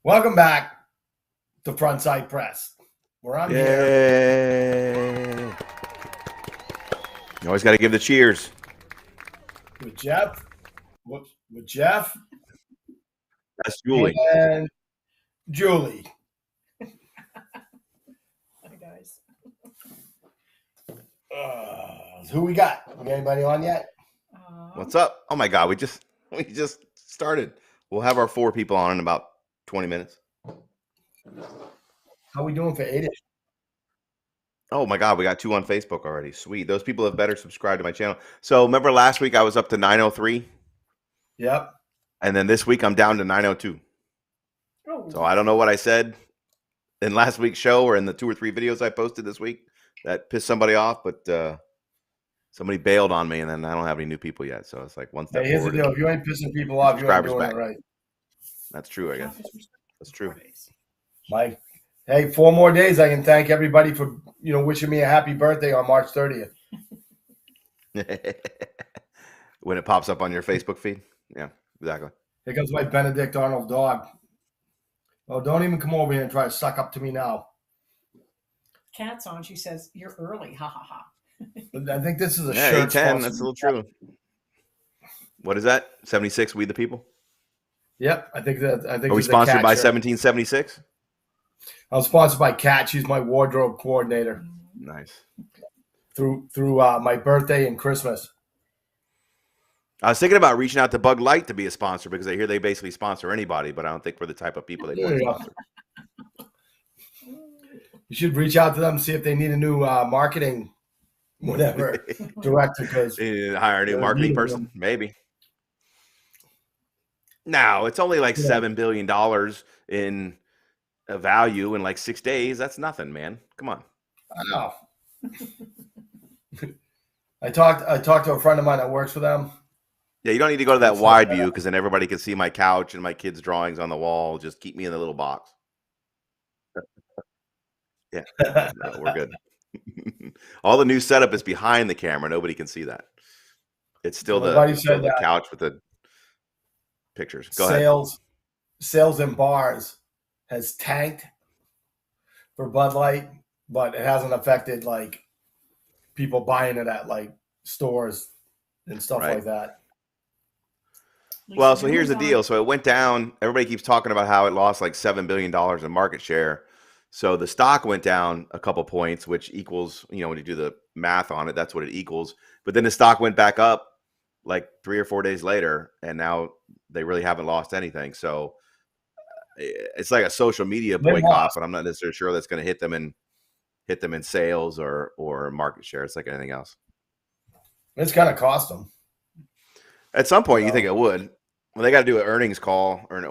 Welcome back to Frontside Press, where I'm here Yay! You always got to give the cheers. with Jeff. With Jeff That's Julie. and Julie. Hi guys. Who we got? We got anybody on yet? What's up? Oh my God, we just started. We'll have our 4 people on in about 20 minutes. How we doing for 8-ish? Oh my God, we got 2 on Facebook already. Sweet. Those people have better subscribed to my channel. So remember last week I was up to 903? Yep. And then this week I'm down to 902. Oh. So I don't know what I said in last week's show or in the 2 or 3 videos I posted this week that pissed somebody off, but somebody bailed on me, and then I don't have any new people yet. So it's like one step Hey, here's the forward. deal. If you ain't pissing people off, you ain't doing back. it right. That's true, I guess. That's true. Mike, hey, 4 more days. I can thank everybody for wishing me a happy birthday on March 30th. When it pops up on your Facebook feed? Yeah, exactly. Here comes my Benedict Arnold dog. Oh, don't even come over here and try to suck up to me now. Cat's on. She says, "You're early." Ha ha ha. I think this is a Yeah, shirt. 810. That's a little true. What is that? 76, We the People? Yep, I think that. Are we sponsored by 1776? I'm sponsored by Kat. She's my wardrobe coordinator. Nice. Through my birthday and Christmas. I was thinking about reaching out to Bug Light to be a sponsor because I hear they basically sponsor anybody, but I don't think we're the type of people they want to sponsor. You should reach out to them and see if they need a new marketing, whatever, director. Because they need to hire a new marketing person, maybe. No, it's only like $7 billion in value in like 6 days. That's nothing, man. Come on. I know. I talked to a friend of mine that works for them. Yeah, you don't need to go to that wide view because then everybody can see my couch and my kids' drawings on the wall. Just keep me in the little box. Yeah, no, we're good. All the new setup is behind the camera. Nobody can see that. It's still the couch with the pictures. Go ahead. Sales in bars has tanked for Bud Light, but it hasn't affected like people buying it at like stores and stuff like that. Well, so here's the deal. So it went down. Everybody keeps talking about how it lost like $7 billion in market share. So the stock went down a couple points, which equals, when you do the math on it, that's what it equals. But then the stock went back up like 3 or 4 days later, and now they really haven't lost anything. So it's like a social media boycott, but I'm not necessarily sure that's going to hit them in sales or market share. It's like anything else. It's going to cost them. At some point, you think it would. Well, they got to do an earnings call or an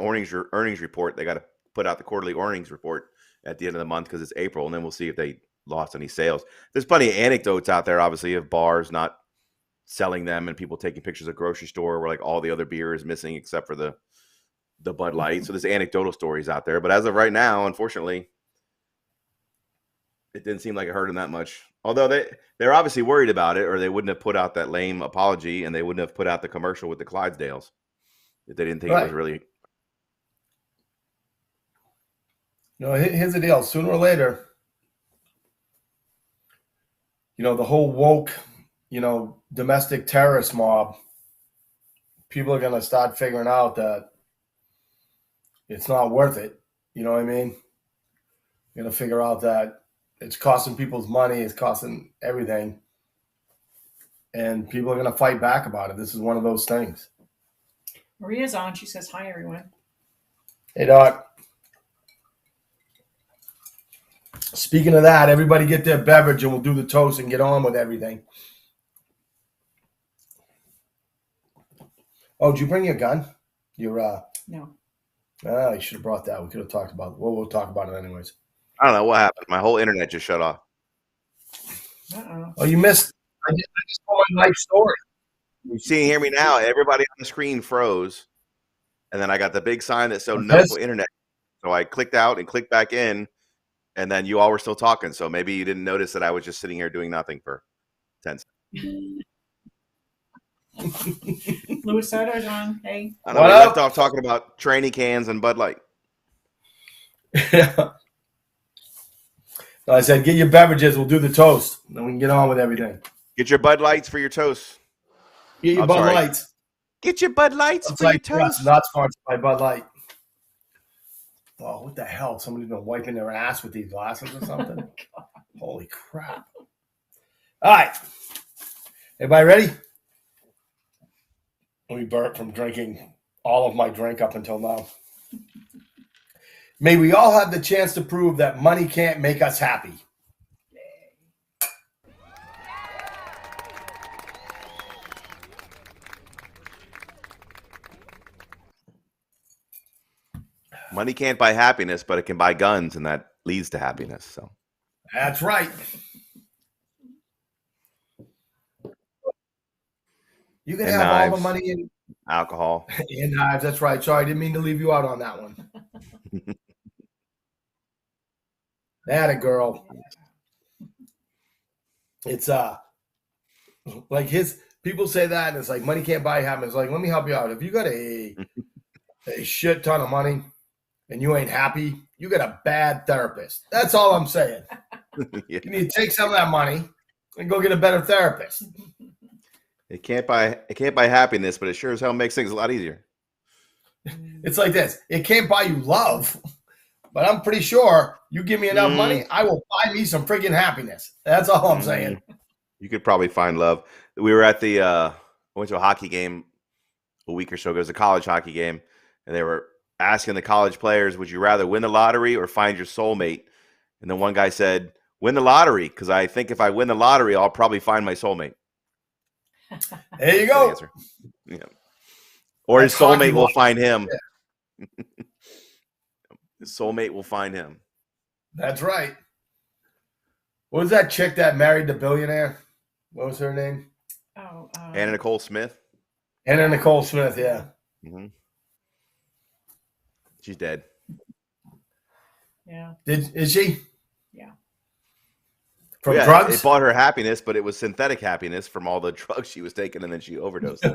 earnings report. They got to put out the quarterly earnings report at the end of the month because it's April, and then we'll see if they lost any sales. There's plenty of anecdotes out there, obviously, of bars not selling them and people taking pictures of grocery store where like all the other beer is missing except for the Bud Light. So there's anecdotal stories out there. But as of right now, unfortunately, it didn't seem like it hurt them that much. Although they're obviously worried about it, or they wouldn't have put out that lame apology, and they wouldn't have put out the commercial with the Clydesdales if they didn't think it was really. No, here's the deal. Sooner or later, the whole woke, domestic terrorist mob, people are going to start figuring out that it's not worth it. You know what I mean? You're going to figure out that it's costing people's money. It's costing everything. And people are going to fight back about it. This is one of those things. Maria's on. She says, "Hi, everyone." Hey, Doc. Speaking of that, everybody get their beverage and we'll do the toast and get on with everything. Oh, did you bring your gun? Your No. You should have brought that. We could have talked about it. Well, we'll talk about it anyways. I don't know what happened. My whole internet just shut off. Oh, you missed. I just told my life story. You see, hear me now. Everybody on the screen froze, and then I got the big sign that said no internet. So I clicked out and clicked back in, and then you all were still talking. So maybe you didn't notice that I was just sitting here doing nothing for 10 seconds. Louis Soto's on. Hey. I know we left off talking about tranny cans and Bud Light. So I said, get your beverages. We'll do the toast. Then we can get on with everything. Get your Bud Lights for your toast. Get your I'm Bud sorry. Lights. Get your Bud Lights for your toast. Not sponsored by Bud Light. Oh, what the hell? Somebody's been wiping their ass with these glasses or something? Holy crap. All right. Everybody ready? Let me burp from drinking all of my drink up until now. May we all have the chance to prove that money can't make us happy. Money can't buy happiness, but it can buy guns, and that leads to happiness. So That's right. You can And have knives. all the money in alcohol. and knives. That's right. Sorry, I didn't mean to leave you out on that one. That a girl. It's like his people say that, and it's like money can't buy happiness. Like, let me help you out. If you got a shit ton of money and you ain't happy, you got a bad therapist. That's all I'm saying. Yeah. You need to take some of that money and go get a better therapist. It can't buy happiness, but it sure as hell makes things a lot easier. It's like this. It can't buy you love, but I'm pretty sure you give me enough money, I will buy me some freaking happiness. That's all I'm saying. You could probably find love. We were at the went to a hockey game a week or so ago. It was a college hockey game, and they were asking the college players, would you rather win the lottery or find your soulmate? And then one guy said, win the lottery, because I think if I win the lottery, I'll probably find my soulmate. There you Good go. answer. Yeah. Or his soulmate will find him. Yeah. His soulmate will find him. That's right. What was that chick that married the billionaire? What was her name? Oh, Anna Nicole Smith. Anna Nicole Smith, yeah. Mm-hmm. She's dead. yeah. Is she? Yeah. From Yeah, drugs? it bought her happiness, but it was synthetic happiness from all the drugs she was taking, and then she overdosed.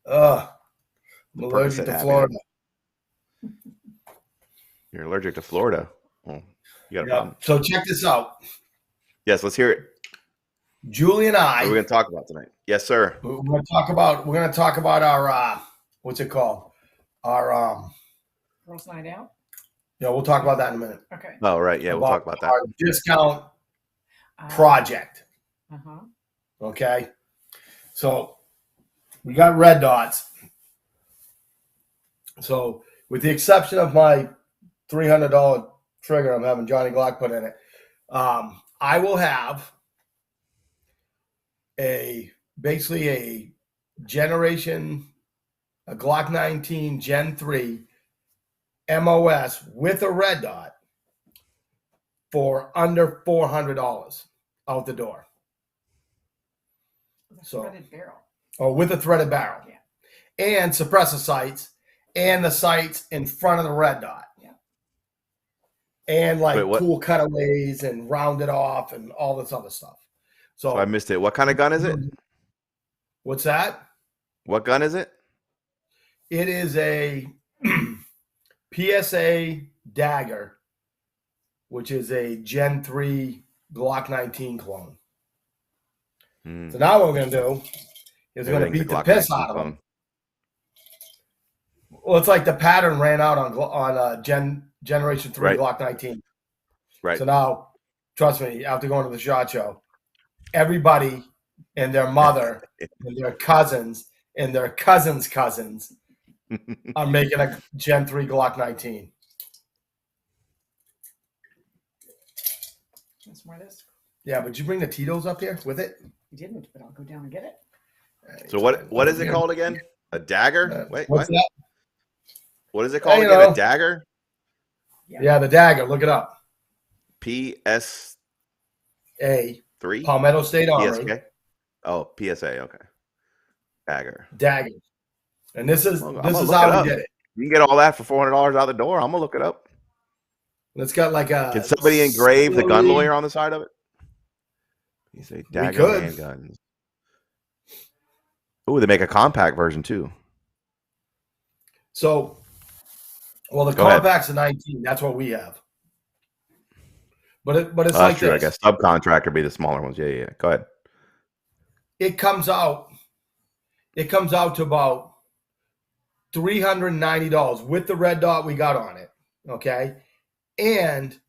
I'm allergic Percocet to happiness. Florida. You're allergic to Florida. Oh, you got a Yeah. problem. So check this out. Yes, let's hear it. Julie and I. What are we going to talk about tonight? Yes, sir. We're going to talk about our what's it called? Our Girls' night out. yeah, we'll talk about that in a minute. Okay. Oh, right. Yeah, we'll talk about that. Our discount project. Uh-huh. Okay. So we got red dots. So with the exception of my $300 trigger I'm having Johnny Glock put in it, I will have basically a Glock 19 Gen 3 MOS with a red dot for under $400 out the door. With a So- threaded barrel. Or with a threaded barrel. Yeah. And suppressor sights and the sights in front of the red dot. Yeah. And like Wait, what? cool cutaways and rounded off and all this other stuff. So I missed it. What kind of gun is it? what's that? What gun is it? It is a PSA Dagger, which is a Gen 3 Glock 19 clone. So now what we're going to do is we're going to beat the piss out of them. Well, it's like the pattern ran out on Generation 3 Right. Glock 19. Right. So now, trust me, after going to the SHOT Show, everybody and their mother and their cousins and their cousins' cousins are making a Gen 3 Glock 19. That's more this. Yeah, but did you bring the Tito's up here with it? You didn't, but I'll go down and get it. So what is it called again? A dagger? Wait, What's what? that? What is it called You again? know. A dagger? Yeah, the Dagger. Look it up. PS3? Palmetto State Armory. PSK? Oh, PSA. Okay. Dagger. Dagger. And this is I'm this gonna is look it how up. we did it. You can get all that for $400 out the door. I'm gonna look it up. And it's got like a. Can somebody engrave the gun silvery- lawyer on the side of it? You say dagger could. handguns. Oh, they make a compact version too. So, Well, the Go ahead. compact's a 19. That's what we have. But it's That's like true. this. I guess subcontractor would be the smaller ones. Yeah. Go ahead. It comes out to about $390 with the red dot we got on it. Okay. And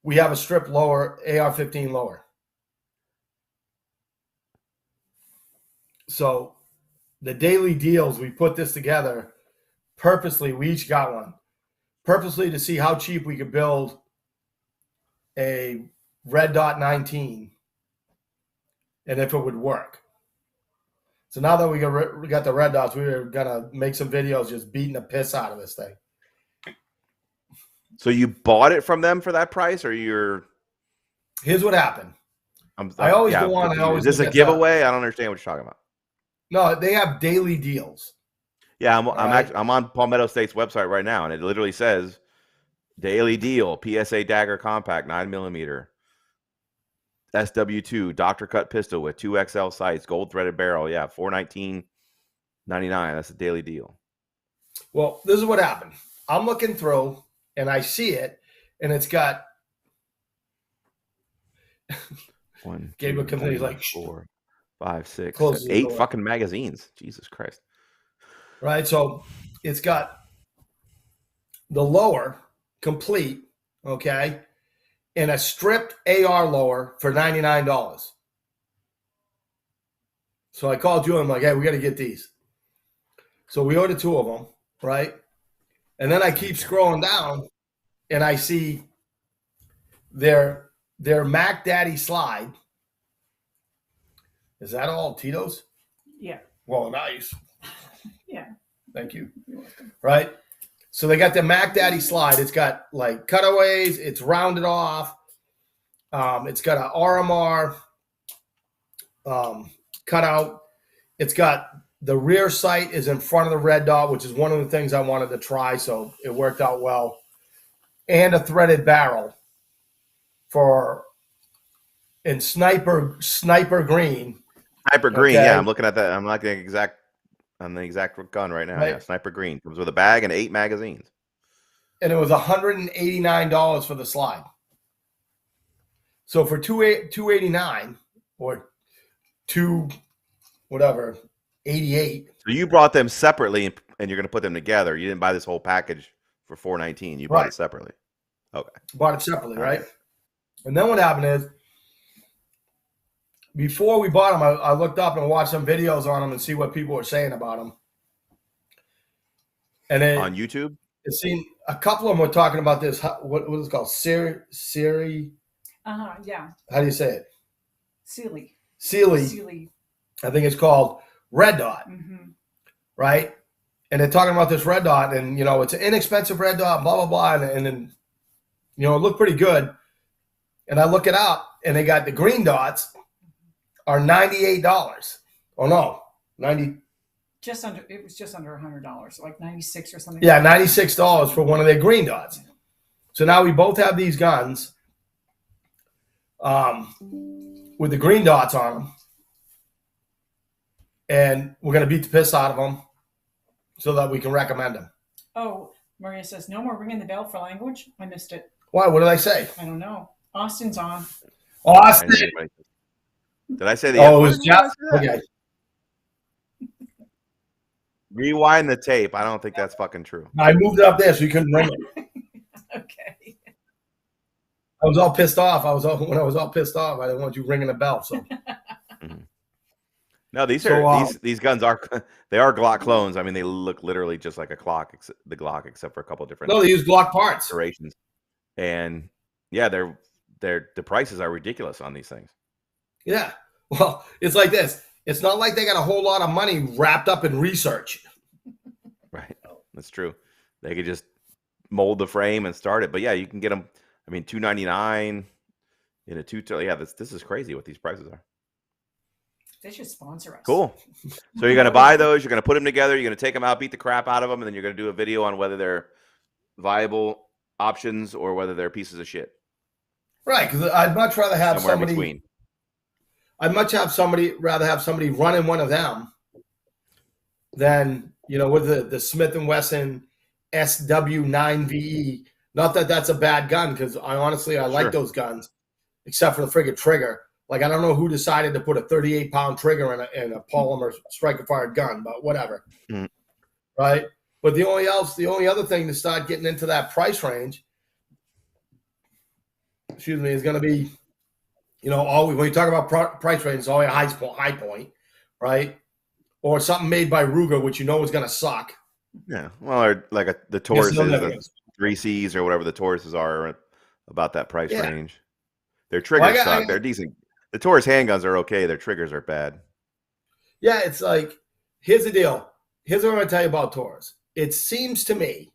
we have a strip lower, AR-15 lower. So the daily deals, we put this together purposely. We each got one purposely to see how cheap we could build a red dot 19 and if it would work. So now that we got the red dots, we were gonna make some videos just beating the piss out of this thing. So you bought it from them for that price, or you're? Here's what happened. I always go on and always is this a giveaway? I don't understand what you're talking about. No, they have daily deals. Yeah, I'm on Palmetto State's website right now, and it literally says daily deal: PSA Dagger Compact 9mm, SW2 Doctor Cut pistol with 2XL sights, gold threaded barrel. Yeah, $419.99. That's a daily deal. Well, this is what happened. I'm looking through and I see it, and it's got. One, Gabriel two, comes in, he's three, like, 4, 5, 6, closes 7, the 8 door. fucking magazines. Jesus Christ. Right, so it's got the lower complete, okay, and a stripped AR lower for $99. So I called you and I'm like, hey, we got to get these. So we ordered 2 of them, right? And then I keep scrolling down and I see their Mac Daddy slide. Is that all Tito's? Yeah. Well, nice. Yeah. Thank you. Right? So they got the Mac Daddy slide. It's got like cutaways. It's rounded off. It's got an RMR cutout. It's got the rear sight is in front of the red dot, which is one of the things I wanted to try. So it worked out well. And a threaded barrel in sniper green. Sniper green, Okay. yeah. I'm looking at that. I'm not the exact gun right now. Right. Yeah, sniper green comes with a bag and 8 magazines. And it was $189 for the slide. So for $289 or $88. So you brought them separately, and you're going to put them together. You didn't buy this whole package for $419. You bought Right. it separately. Okay. Bought it separately, All right? And then what happened is, before we bought them, I looked up and watched some videos on them and see what people were saying about them. And then On YouTube? it seemed a couple of them were talking about this. What is it called? Siri. Yeah. How do you say it? Sealy. Sealy. I think it's called red dot, right? And they're talking about this red dot, and it's an inexpensive red dot, blah blah blah, and then it looked pretty good. And I look it up, and they got the green dots are $98. Oh no, 90. It was just under $100, like 96 or something. Yeah, $96 for one of their green dots. So now we both have these guns with the green dots on them. And we're going to beat the piss out of them so that we can recommend them. Oh, Maria says, no more ringing the bell for language. I missed it. Why? What did I say? I don't know. Austin's on. Austin. Did I say the Oh, it was Jeff. Okay. Rewind the tape. I don't think that's fucking true. I moved it up there so you couldn't ring it. Okay. I was all pissed off. When I was all pissed off, I didn't want you ringing the bell. So. No, these guns are Glock clones. I mean, they look literally just like the Glock, except for a couple of different. No, they use Glock parts. Iterations, and yeah, the prices are ridiculous on these things. Yeah, well, it's like this. It's not like they got a whole lot of money wrapped up in research. Right, that's true. They could just mold the frame and start it. But yeah, you can get them. I mean, $299 in a Yeah, this is crazy what these prices are. They should sponsor us. Cool. So you're going to buy those. You're going to put them together. You're going to take them out, beat the crap out of them, and then you're going to do a video on whether they're viable options or whether they're pieces of shit. Right, because I'd much rather have Somewhere somebody. in between. I'd rather have somebody running one of them than with the Smith & Wesson SW9VE. Not that that's a bad gun, because I like Sure. those guns, except for the friggin' trigger. Like, I don't know who decided to put a 38-pound trigger in a polymer striker-fired gun, but whatever. Mhm. Right? But the only other thing to start getting into that price range, is going to be, always when you talk about price range, it's always a high point, right? Or something made by Ruger, which is going to suck. Yeah. Well, or like the Tauruses, the 3Cs or whatever the Tauruses are about that price range. Their triggers suck. They're decent. The Taurus handguns are okay. Their triggers are bad. Yeah, it's like, here's the deal. Here's what I'm going to tell you about Taurus. It seems to me,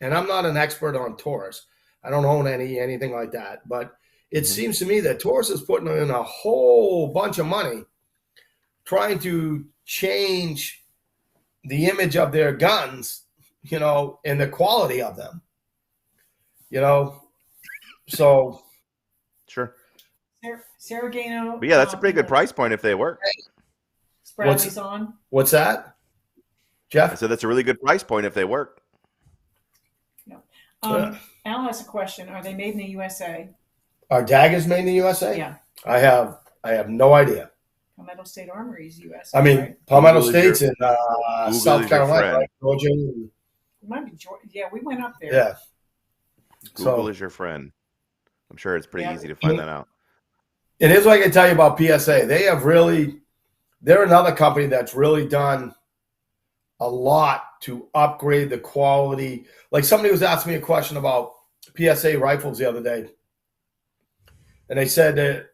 and I'm not an expert on Taurus. I don't own anything like that. But it seems to me that Taurus is putting in a whole bunch of money trying to change the image of their guns, and the quality of them. So. Sure. Saragano. But yeah, that's a pretty good price point if they work. Bradley's on. What's that, Jeff? I said that's a really good price point if they work. No. Al has a question. Are they made in the USA? Are daggers made in the USA? Yeah. I have no idea. Palmetto State Armory is US. I mean, right? Palmetto State's in South Carolina, right? Georgia. It might be Georgia. Yeah, we went up there. Yeah. Google is your friend. I'm sure it's pretty easy to find that out. And here's what I can tell you about PSA. They're another company that's really done a lot to upgrade the quality. Like, somebody was asking me a question about PSA rifles the other day. And they said that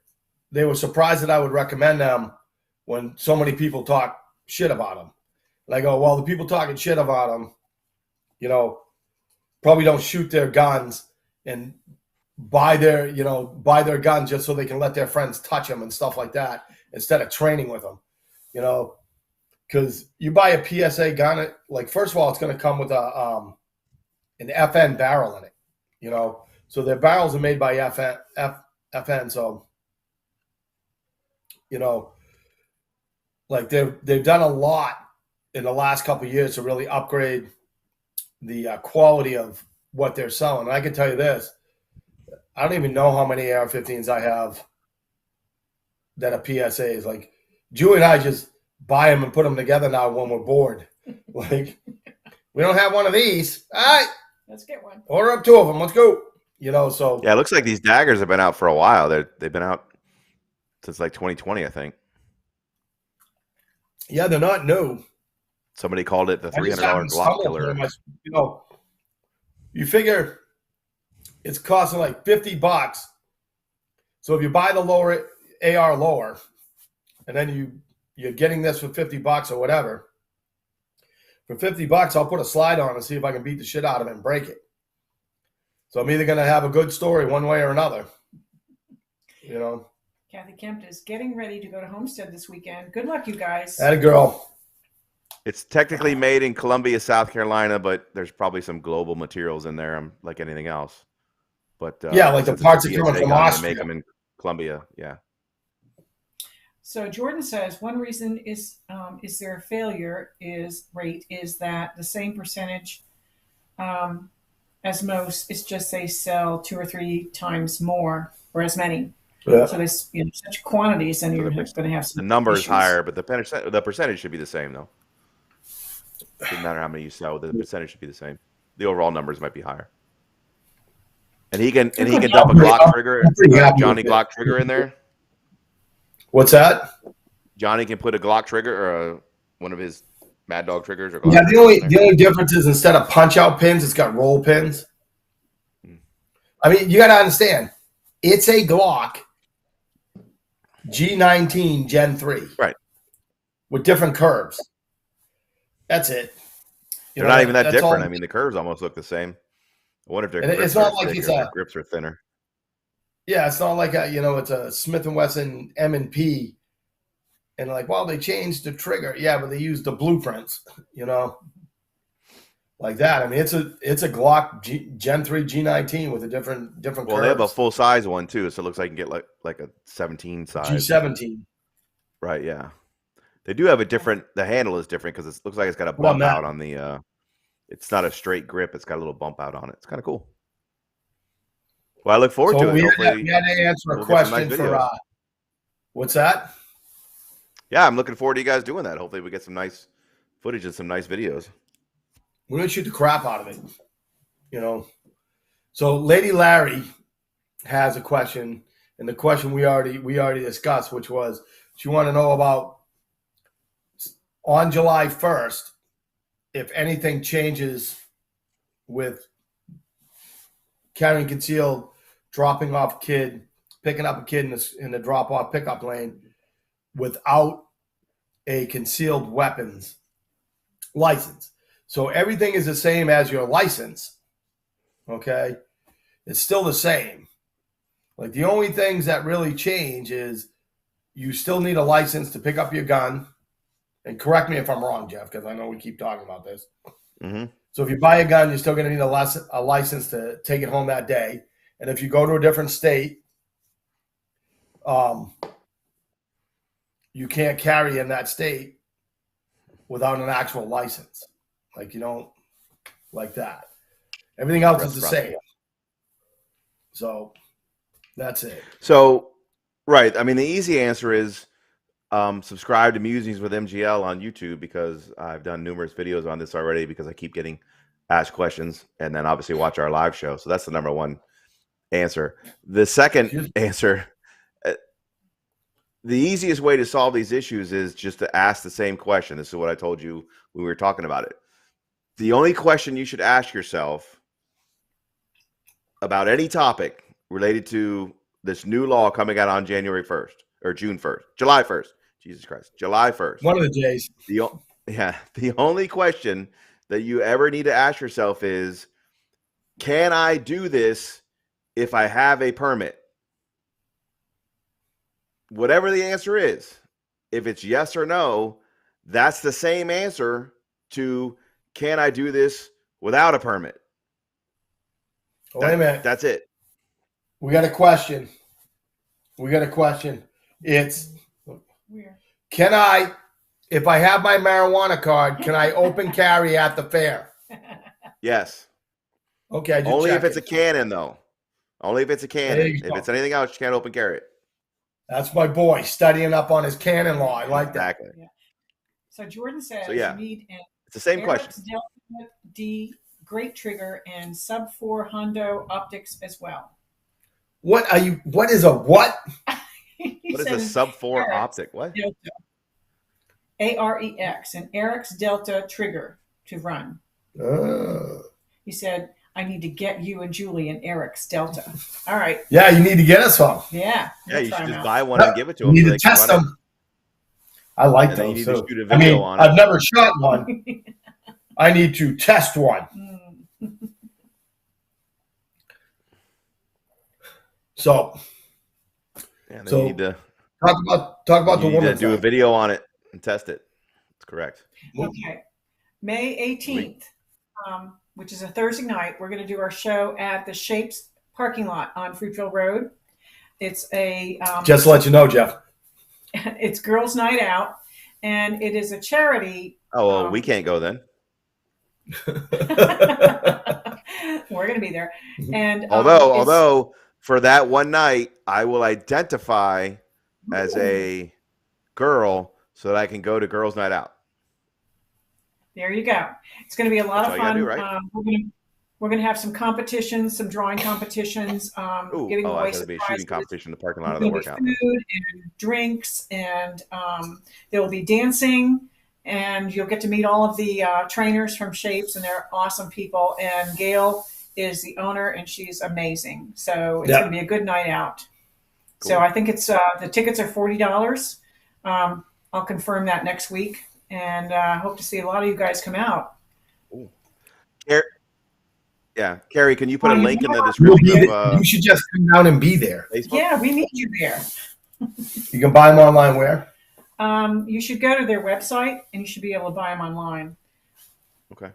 they were surprised that I would recommend them when so many people talk shit about them. And I go, well, the people talking shit about them, probably don't shoot their guns and buy their guns just so they can let their friends touch them and stuff like that instead of training with them, because you buy a PSA gun, like, first of all, it's going to come with an FN barrel in it, so their barrels are made by FN. So, like, they've done a lot in the last couple of years to really upgrade the quality of what they're selling. And I can tell you this. I don't even know how many AR-15s I have that are PSAs. Like, Julie and I just buy them and put them together now when we're bored. Like, we don't have one of these. All right. Let's get one. Order up 2 of them. Let's go. So. Yeah, it looks like these daggers have been out for a while. They've been out since like 2020, I think. Yeah, they're not new. Somebody called it the $300 Glock killer. You figure it's costing like $50. So if you buy the lower AR lower, and then you're getting this for $50 or whatever, for $50, I'll put a slide on and see if I can beat the shit out of it and break it. So I'm either going to have a good story one way or another. Kathy Kemp is getting ready to go to Homestead this weekend. Good luck, you guys. Atta girl. It's technically made in Columbia, South Carolina, but there's probably some global materials in there, like anything else. But like the parts are coming from Austria. They make them in Columbia, yeah. So Jordan says one reason is their failure rate is that the same percentage as most. It's just they sell 2 or 3 times more or as many. Yeah. So there's such quantities, and you're going to have some. The number issues. is higher, but the percentage should be the same though. It doesn't matter how many you sell; the percentage should be the same. The overall numbers might be higher. And he can dump a Glock trigger, Johnny Glock trigger in there. What's that? Johnny can put a Glock trigger or one of his Mad Dog triggers. Or Glock the only difference is instead of punch out pins, it's got roll pins. I mean, you got to understand, it's a Glock G19 Gen 3, right, with different curves. That's it. They're not even that different. I mean, the curves almost look the same. I wonder if their grips are thicker, grips are thinner. Yeah, it's not like it's a Smith & Wesson M&P, and like, well, they changed the trigger. Yeah, but they used the blueprints, like that. I mean, it's a Glock Gen 3 G19 with a different. Well, curves. They have a full size one too, so it looks like you can get like a 17 size. G17. Right. Yeah. They do have a different. The handle is different because it looks like it's got a bump out on the. It's not a straight grip. It's got a little bump out on it. It's kind of cool. Well, I look forward to it. Hopefully, we had to answer a we'll get some question nice for videos. what's that? Yeah, I'm looking forward to you guys doing that. Hopefully, we get some nice footage and some nice videos. We're gonna shoot the crap out of it, you know. So, Lady Larry has a question, and the question we already discussed, which was she wanted to know about on July 1st if anything changes with carrying concealed, dropping off kid, picking up a kid in the drop off pickup lane without a concealed weapons license. So everything is the same as your license. Okay. It's still the same. Like the only things that really change is you still need a license to pick up your gun. And correct me if I'm wrong, Jeff, because I know we keep talking about this. Mm-hmm. So if you buy a gun, you're still going to need a license to take it home that day. And if you go to a different state, you can't carry in that state without an actual license. Like you don't like that. Everything else is the same. So that's it. So, right. I mean, the easy answer is subscribe to Musings with MGL on YouTube, because I've done numerous videos on this already, because I keep getting asked questions, and then obviously watch our live show. So that's the number one answer. The second answer, the easiest way to solve these issues is just to ask the same question. This is what I told you when we were talking about it. The only question you should ask yourself about any topic related to this new law coming out on January 1st or June 1st, July 1st, Jesus Christ, July 1st. One of the J's. The only question that you ever need to ask yourself is, can I do this if I have a permit? Whatever the answer is, if it's yes or no, that's the same answer to, can I do this without a permit? Wait a minute. That's it. We got a question. It's, can I, if I have my marijuana card, can I open carry at the fair? Yes. Okay. Only if it's a cannon, though. Only if it's a cannon. If go. it's anything else, you can't open carry it. That's my boy studying up on his cannon law. I like that. Exactly. Yeah. So Jordan says So, yeah. you need an It's the same Eric's question. Delta D great trigger and sub 4 Hondo optics as well. What is a what? What is a sub 4 optic? What? Delta. AREX, an Eric's Delta trigger to run. He said, I need to get you and Julie an Eric's Delta. All right. Yeah, you need to get us some. Yeah. Yeah, you should just buy one and give it to them. You need to test them. I like and those. You need to shoot a video on it. I've never shot one. I need to test one. So, yeah, so you need to talk about the woman. Do a video on it and test it. That's correct. Okay, May 18th, which is a Thursday night. We're going to do our show at the Shapes parking lot on Fruitville Road. It's a just to let you know, Jeff. It's Girls' Night Out, and it is a charity. Oh well, we can't go then. We're going to be there, and although for that one night, I will identify as a girl so that I can go to Girls' Night Out. There you go. It's going to be a lot of fun. Do, right? We're going to have some competitions, some drawing competitions. Giving away there'll be a shooting competition in the parking lot of the workout. Food and drinks, and there will be dancing, and you'll get to meet all of the trainers from Shapes, and they're awesome people. And Gail is the owner, and she's amazing. So it's going to be a good night out. Cool. So I think it's the tickets are $40. I'll confirm that next week, and hope to see a lot of you guys come out. Ooh. Yeah, Carrie, can you put a link in the description? You should just come down and be there. Facebook? Yeah, we need you there. You can buy them online where? You should go to their website, and you should be able to buy them online. Okay.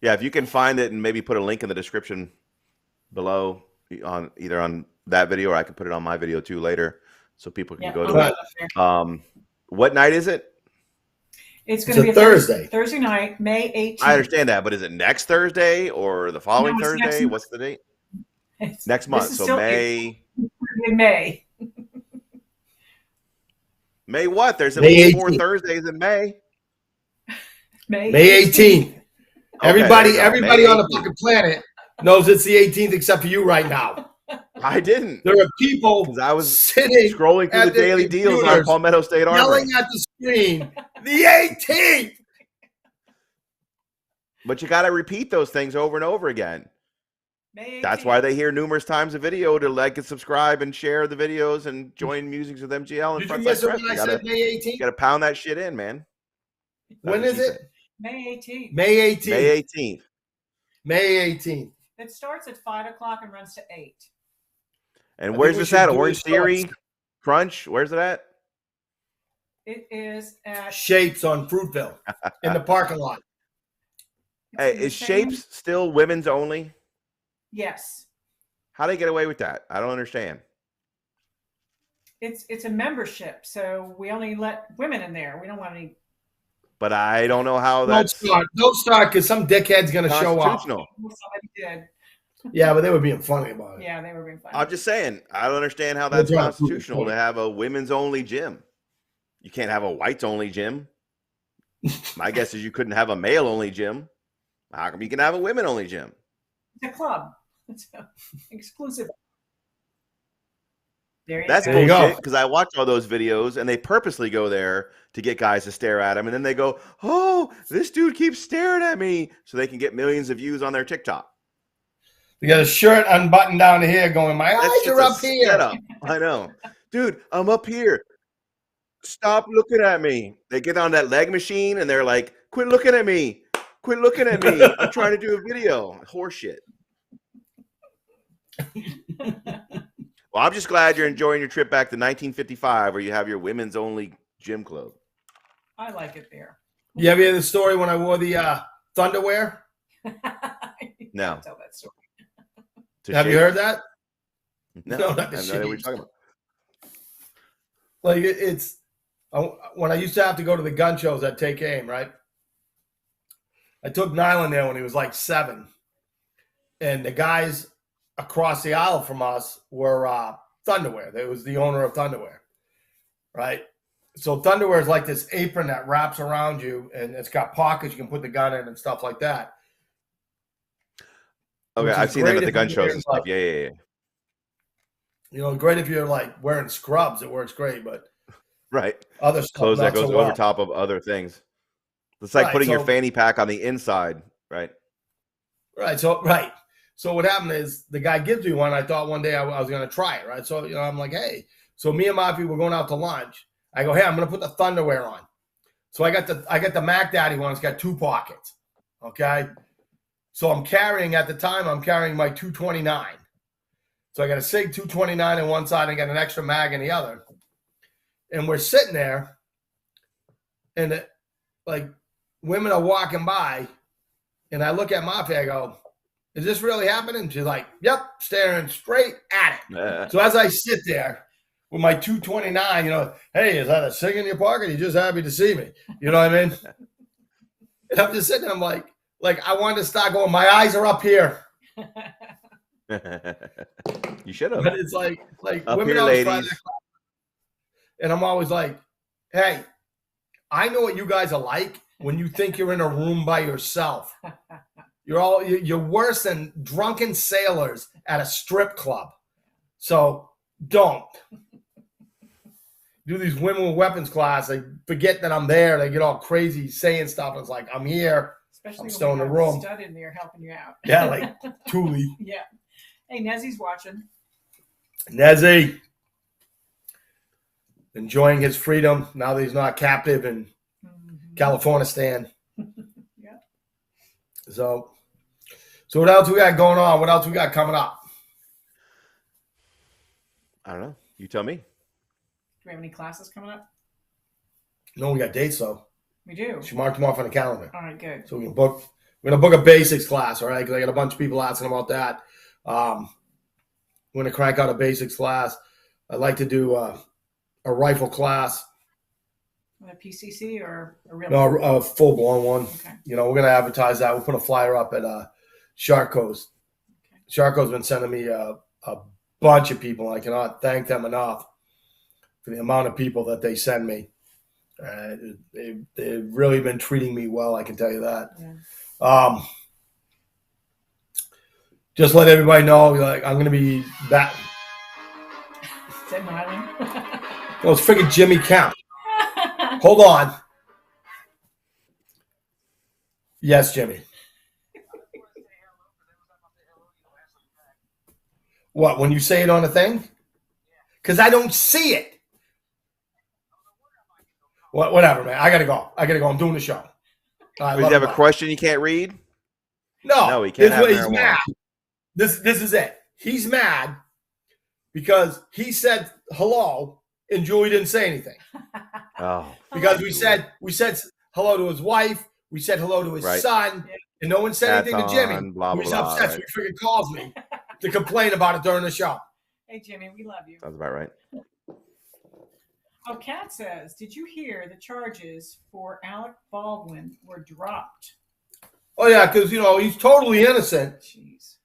Yeah, if you can find it and maybe put a link in the description below on either on that video, or I can put it on my video too later, so people can go to it. What night is it? It's going to be a Thursday. Thursday night, May 18th. I understand that, but is it next Thursday or the following No, it's next Thursday? month. What's the date? It's- Next month. This is So still May. in May. May what? There's at May least 4 18th. Thursdays in May. May May 18th. Everybody there you go. on the 18th. fucking planet knows it's the 18th except for you right now. I didn't. There are people Because I was sitting scrolling through at the daily deals on computers, Palmetto State Armory. yelling at the screen, the 18th. But you got to repeat those things over and over again. May 18th. That's why they hear numerous times a video to like and subscribe and share the videos and join Musics with MGL and Did you Frontside miss it Press. when I You said May 18th? gotta pound that shit in, man. When That's is what she it? said. May 18th. May 18th. May 18th. May 18th. It starts at 5 o'clock and runs to 8. And I where's think we this should at? do Orange it Theory? first. Crunch? Where's it at? It is at Shapes on Fruitville in the parking lot. Hey, in the is same- Shapes still women's only? Yes. How do they get away with that? I don't understand. It's a membership, so we only let women in there. We don't want any But I don't know how Don't that's start. Don't start because some dickhead's going to show up. constitutional. somebody did. Yeah, but they were being funny about it. Yeah, they were being funny. I'm just saying, I don't understand how that's They're trying to prove a constitutional point. to have a women's only gym. You can't have a whites only gym. My guess is you couldn't have a male only gym. How come you can have a women only gym? It's a club. It's exclusive. There you That's go. There you go. bullshit because I watch all those videos and they purposely go there to get guys to stare at them. And then they go, oh, this dude keeps staring at me. So they can get millions of views on their TikTok. You got a shirt unbuttoned down here going, my That's eyes just are a up here. setup. I know. Dude, I'm up here. Stop looking at me. They get on that leg machine and they're like, quit looking at me. Quit looking at me. I'm trying to do a video. Horseshit. Well, I'm just glad you're enjoying your trip back to 1955 where you have your women's only gym club. I like it there. You ever hear the story when I wore the Thunderwear? No. Tell that story. To Have you shake? heard that? No, No, I not have the no idea what you're shades. talking about. Like it's when I used to have to go to the gun shows at Take Aim, right? I took Nyland there when he was like 7, and the guys across the aisle from us were Thunderwear. They was the owner of Thunderwear, right? So Thunderwear is like this apron that wraps around you, and it's got pockets you can put the gun in and stuff like that. Okay, Which is I've seen them great at the if gun you're shows wearing, and stuff. like, Yeah. You know, great if you're like wearing scrubs, it works great, but Right. other stuff Clothes that not so goes well. over top of other things. It's like Right, putting your so- fanny pack on the inside, right? Right. So what happened is the guy gives me one. I thought one day I was going to try it. Right. So, I'm like, hey, so me and Mafi were going out to lunch. I go, hey, I'm going to put the Thunderwear on. So I got the Mac Daddy one. It's got 2 pockets. Okay. So I'm carrying my 229. So I got a SIG 229 on one side and got an extra mag in the other. And we're sitting there and women are walking by and I look at Mafi, I go, is this really happening? She's like, yep, staring straight at it. So as I sit there with my 229, hey, is that a SIG in your pocket? You're just happy to see me. You know what I mean? And I'm just sitting there, I'm like I wanted to start going, my eyes are up here. You should have. But it's like Up women here, always try ladies. that. And I'm always like, hey, I know what you guys are like when you think you're in a room by yourself. You're worse than drunken sailors at a strip club. So don't do these women with weapons class. They forget that I'm there. They get all crazy saying stuff. It's like, I'm here. Especially I'm when still we in the have room. Stud in there helping you out. Yeah, like Thule. Yeah. Hey, Nezzy's watching. Nezzy enjoying his freedom now that he's not captive in Mhm. California. Yeah. So what else we got going on? What else we got coming up? I don't know. You tell me. Do we have any classes coming up? No, we got dates though. We do. She marked them off on the calendar. All right, good. So we can book. We're gonna book a basics class, all right? Because I got a bunch of people asking about that. We're gonna crank out a basics class. I'd like to do a rifle class, A PCC or a real? No, a full blown one. Okay. You know, we're gonna advertise that. We'll put a flyer up at Sharco's. Okay. Sharco's been sending me a bunch of people. I cannot thank them enough for the amount of people that they send me. They've really been treating me well. I can tell you that. Yeah. Just let everybody know, like, I'm gonna be back. Is that Mylan? Well, it's freaking Jimmy Kemp. Hold on. Yes, Jimmy. What, when you say it on a thing? Because I don't see it. Whatever, man. I gotta go. I'm doing the show. Does he have a question you can't read? No, he can't have he's marijuana. mad. This is it. He's mad because he said hello and Julie didn't say anything. Oh, Because we said hello to his wife, we said hello to his son, and no one said anything to Jimmy. Blah, blah, He's blah, upset, so he freaking calls me to complain about it during the show. Hey, Jimmy, we love you. sounds about right. Oh, Kat says, did you hear the charges for Alec Baldwin were dropped? Oh yeah, because he's totally innocent. Jeez.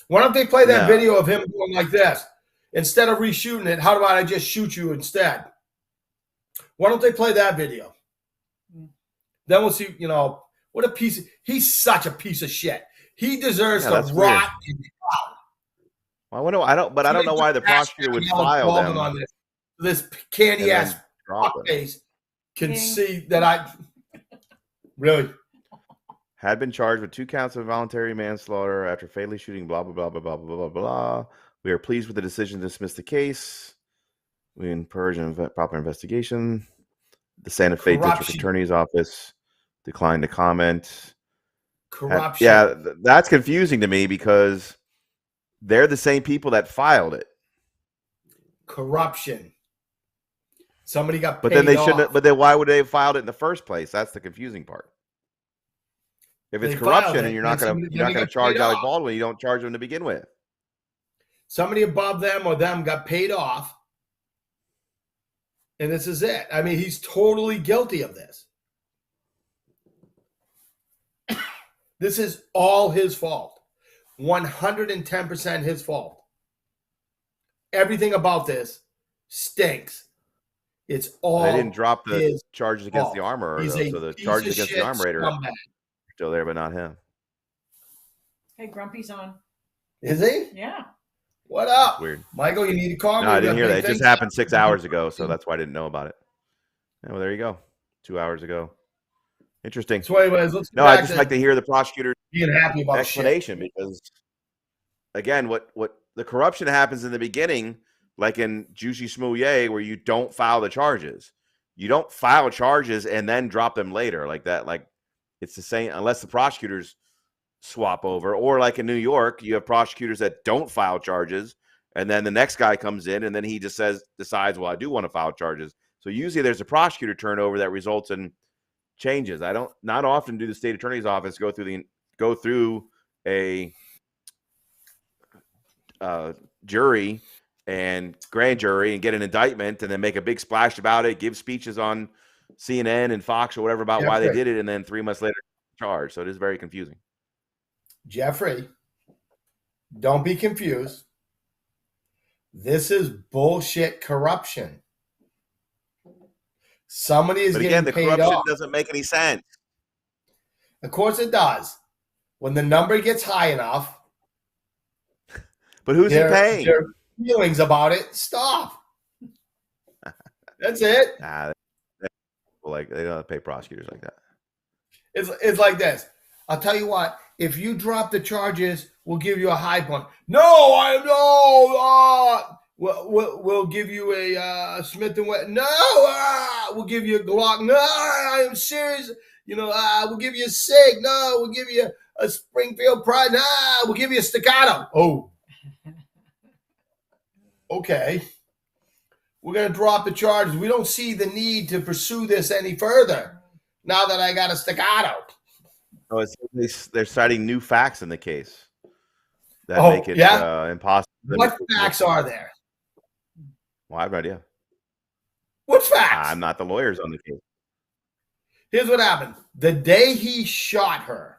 Why don't they play that No. video of him going like this? Instead of reshooting it, how about I just shoot you instead? Why don't they play that video? Then we'll see, what a piece he's such a piece of shit. He deserves to rot in hell. Well, I don't know why the prosecutor would file them on this candy ass face can see that I really had been charged with 2 counts of voluntary manslaughter after fatally shooting blah blah blah blah blah blah blah blah. We are pleased with the decision to dismiss the case. We encourage a proper investigation. The Santa Fe District Attorney's Office declined to comment. Corruption. Yeah, that's confusing to me because they're the same people that filed it. Corruption. Somebody got paid But then they off. shouldn't. But then why would they have filed it in the first place? That's the confusing part. If it's corruption and you're not going to charge Alec Baldwin, you don't charge him to begin with. Somebody above them or them got paid off. And this is it. I mean, he's totally guilty of this. This is all his fault. 110% his fault. Everything about this stinks. It's all They didn't drop the his charges against fault. the armorer, He's though, a so the piece charges of against the shit armorer scumbag. are still there, but not him. Hey, Grumpy's on. Is he? Yeah. What up? That's weird. Michael, you need to call me. No, I didn't hear that. It just happened 6 hours ago, so that's why I didn't know about it. Yeah, well, there you go. 2 hours ago. Interesting. So anyways, let's No, I just like to hear the prosecutor's being happy about explanation shit. because, again, what the corruption happens in the beginning, like in Juicy Smouye, where you don't file the charges. You don't file charges and then drop them later like that. Like it's the same unless the prosecutors swap over, or like in New York, you have prosecutors that don't file charges, and then the next guy comes in and then he just decides, well, I do want to file charges. So usually there's a prosecutor turnover that results in changes. Not often do the state attorney's office go through a jury and grand jury and get an indictment and then make a big splash about it, give speeches on CNN and Fox or whatever about why they did it, and then 3 months later charged. So it is very confusing. Jeffrey, don't be confused. This is bullshit corruption. Somebody is getting the paid corruption off. Doesn't make any sense. Of course it does. When the number gets high enough, but who's he paying? Their feelings about it stop. That's it. They don't pay prosecutors like that. It's like this. I'll tell you what. If you drop the charges, we'll give you a high point. We'll give you a Smith & Wesson. No, we'll give you a Glock. No, I am serious. We'll give you a SIG. No, we'll give you a Springfield Pride. No, we'll give you a Staccato. Oh, okay. We're going to drop the charges. We don't see the need to pursue this any further now that I got a Staccato. Oh, they're citing new facts in the case that make it impossible. What facts are there? Well, I have no idea. What facts? I'm not the lawyers on the case. Here's what happened. The day he shot her,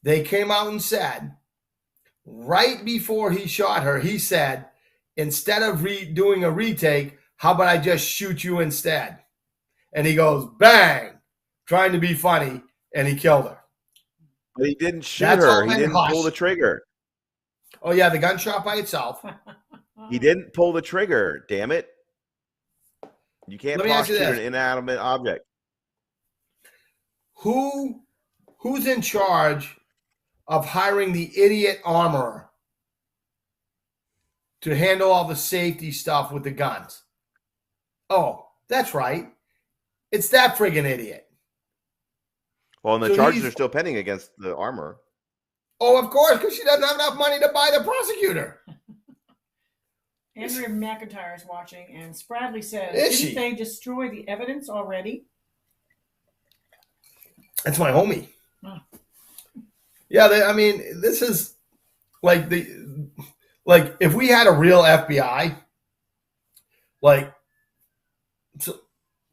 they came out and said, right before he shot her, he said, instead of doing a retake, how about I just shoot you instead? And he goes, bang, trying to be funny, and he killed her. But he didn't shoot That's her. all He been didn't pull the hushed. trigger. Oh, yeah, the gun shot by itself. He didn't pull the trigger, damn it. You can't Let me ask you prosecute this. an inanimate object. Who's in charge of hiring the idiot armorer to handle all the safety stuff with the guns? Oh, that's right. It's that friggin' idiot. Well, and the So charges he's- are still pending against the armor. Oh, of course, because she doesn't have enough money to buy the prosecutor. Andrea McIntyre is watching, and Spradley says, Is didn't she? they destroy the evidence already? That's my homie. Oh. Yeah, I mean, this is like if we had a real FBI, like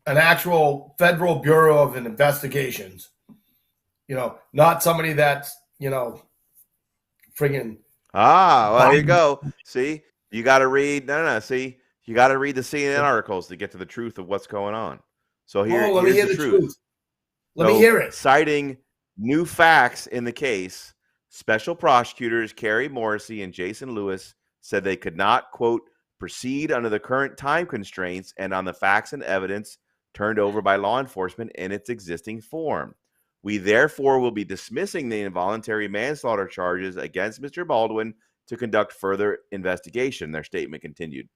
an actual Federal Bureau of Investigations, not somebody that's, friggin' Well, here you go. See, you got to read. No. See, you got to read the CNN articles to get to the truth of what's going on. So let me hear here's the truth. Let me So, hear it. Citing new facts in the case, special prosecutors Carrie Morrissey and Jason Lewis said they could not, quote, proceed under the current time constraints and on the facts and evidence turned over by law enforcement in its existing form. We therefore will be dismissing the involuntary manslaughter charges against Mr. Baldwin to conduct further investigation, their statement continued.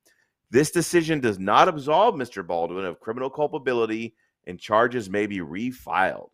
This decision does not absolve Mr. Baldwin of criminal culpability and charges may be refiled.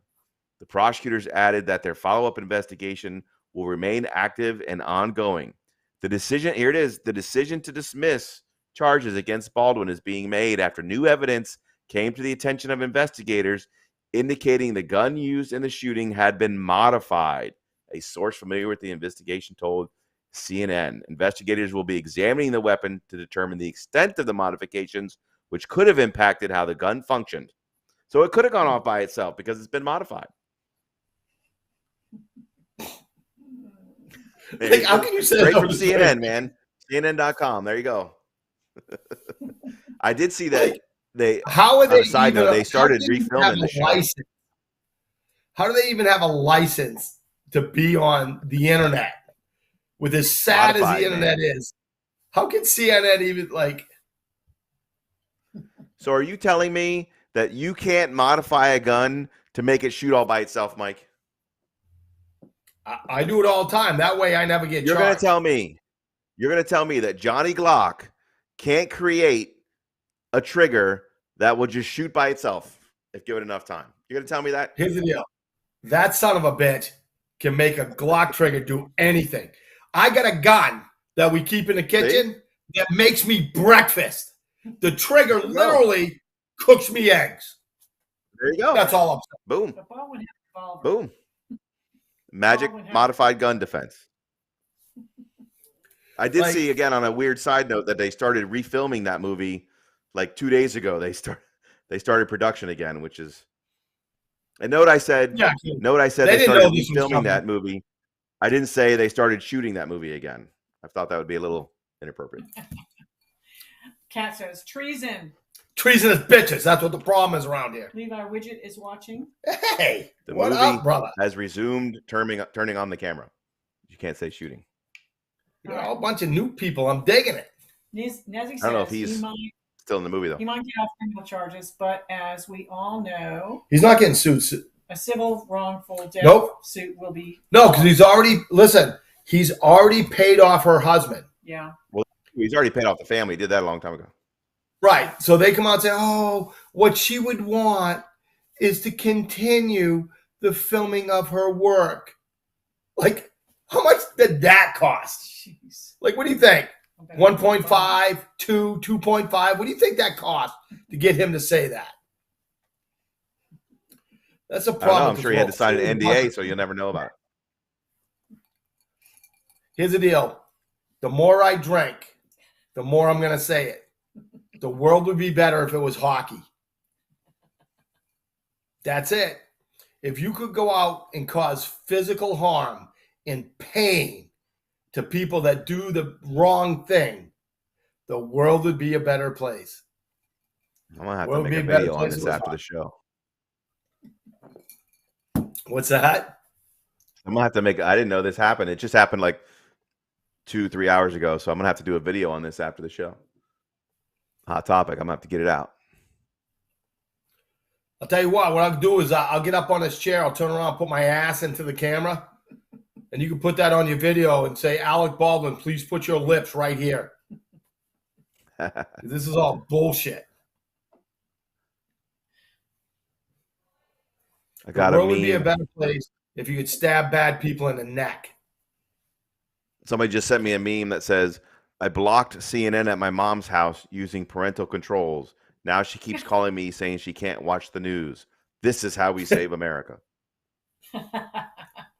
The prosecutors added that their follow-up investigation will remain active and ongoing. The decision to dismiss charges against Baldwin is being made after new evidence came to the attention of investigators indicating the gun used in the shooting had been modified. A source familiar with the investigation told CNN. Investigators will be examining the weapon to determine the extent of the modifications, which could have impacted how the gun functioned. So it could have gone off by itself because it's been modified. Like, how can you say straight that from was CNN, fake? man? CNN.com. There you go. I did see that How are on they a side note, they started how do they even refilming have the a show. license? How do they even have a license to be on the internet? With as sad as Modified, the internet is, how can CNN even So are you telling me that you can't modify a gun to make it shoot all by itself, Mike? I do it all the time. That way I never get You're going charged. to tell me that Johnny Glock can't create a trigger that will just shoot by itself if given enough time. You're going to tell me that? Here's the deal. That son of a bitch can make a Glock trigger do anything. I got a gun that we keep in the kitchen that makes me breakfast. The trigger literally cooks me eggs. There you go. That's all I'm saying. Boom. But Baldwin has evolved. Boom. Magic modified gun defense. I did see again on a weird side note that they started refilming that movie like 2 days ago. They started production again, which is a note I said. Yeah, they started refilming that movie. I didn't say they started shooting that movie again. I thought that would be a little inappropriate. Kat says treason. Treasonous bitches. That's what the problem is around here. Levi Widget is watching. Hey, The what movie up, brother? has resumed turning on the camera. You can't say shooting. A bunch of new people. I'm digging it. Nezzy says I don't know if he's still in the movie though. He might get off criminal charges, but as we all know, He's not getting sued. a civil wrongful death Nope. suit will be. No, because he's already paid off her husband. Yeah. Well, he's already paid off the family. He did that a long time ago. Right. So they come out and say, oh, what she would want is to continue the filming of her work. Like, how much did that cost? Jeez. Like, what do you think? 1.5, 2, 2.5. What do you think that cost to get him to say that? That's a I don't problem. know. I'm sure he had to sign an NDA, so you'll never know about it. Here's the deal. The more I drink, the more I'm going to say it. The world would be better if it was hockey. That's it. If you could go out and cause physical harm and pain to people that do the wrong thing, the world would be a better place. I'm gonna have to World would make be a a better video on place. this after the show. What's that? I'm gonna have to make. I didn't know this happened. It just happened like 2-3 hours ago. So I'm gonna have to do a video on this after the show. Hot topic. I'm gonna have to get it out. I'll tell you what I'll do is I'll get up on this chair, I'll turn around, put my ass into the camera, and you can put that on your video and say, Alec Baldwin, please put your lips right here. This is all bullshit. I got the a world would be a meme. better place if you could stab bad people in the neck. Somebody just sent me a meme that says, I blocked CNN at my mom's house using parental controls. Now she keeps calling me saying she can't watch the news. This is how we save America.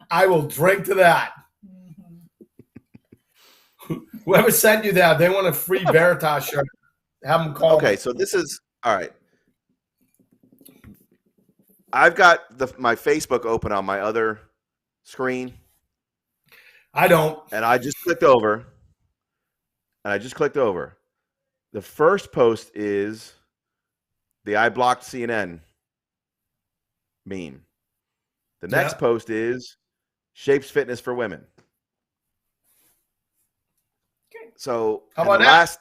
I will drink to that. Whoever sent you that, they want a free Veritas shirt. Have them call Okay, me. so this is all right. I've got my Facebook open on my other screen. I don't. And I just clicked over. The first post is the I blocked CNN meme. The next post is Shapes Fitness for Women. Okay. So How in about the that? last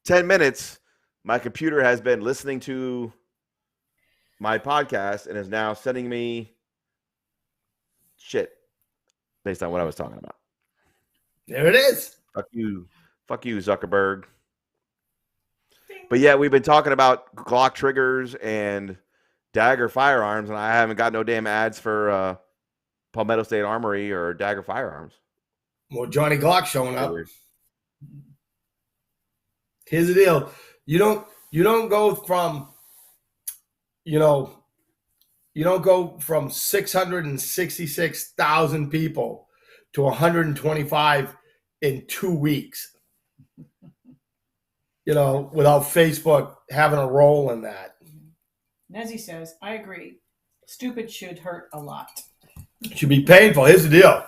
10 minutes, my computer has been listening to my podcast and is now sending me shit based on what I was talking about. There it is. Fuck you, Zuckerberg. But yeah, we've been talking about Glock triggers and Dagger firearms, and I haven't got no damn ads for Palmetto State Armory or Dagger firearms. Well, Johnny Glock showing up. Weird. Here's the deal. You don't go from, you don't go from 666,000 people to 125 in 2 weeks. Without Facebook having a role in that. Nezzy says, I agree. Stupid should hurt a lot. It should be painful. Here's the deal.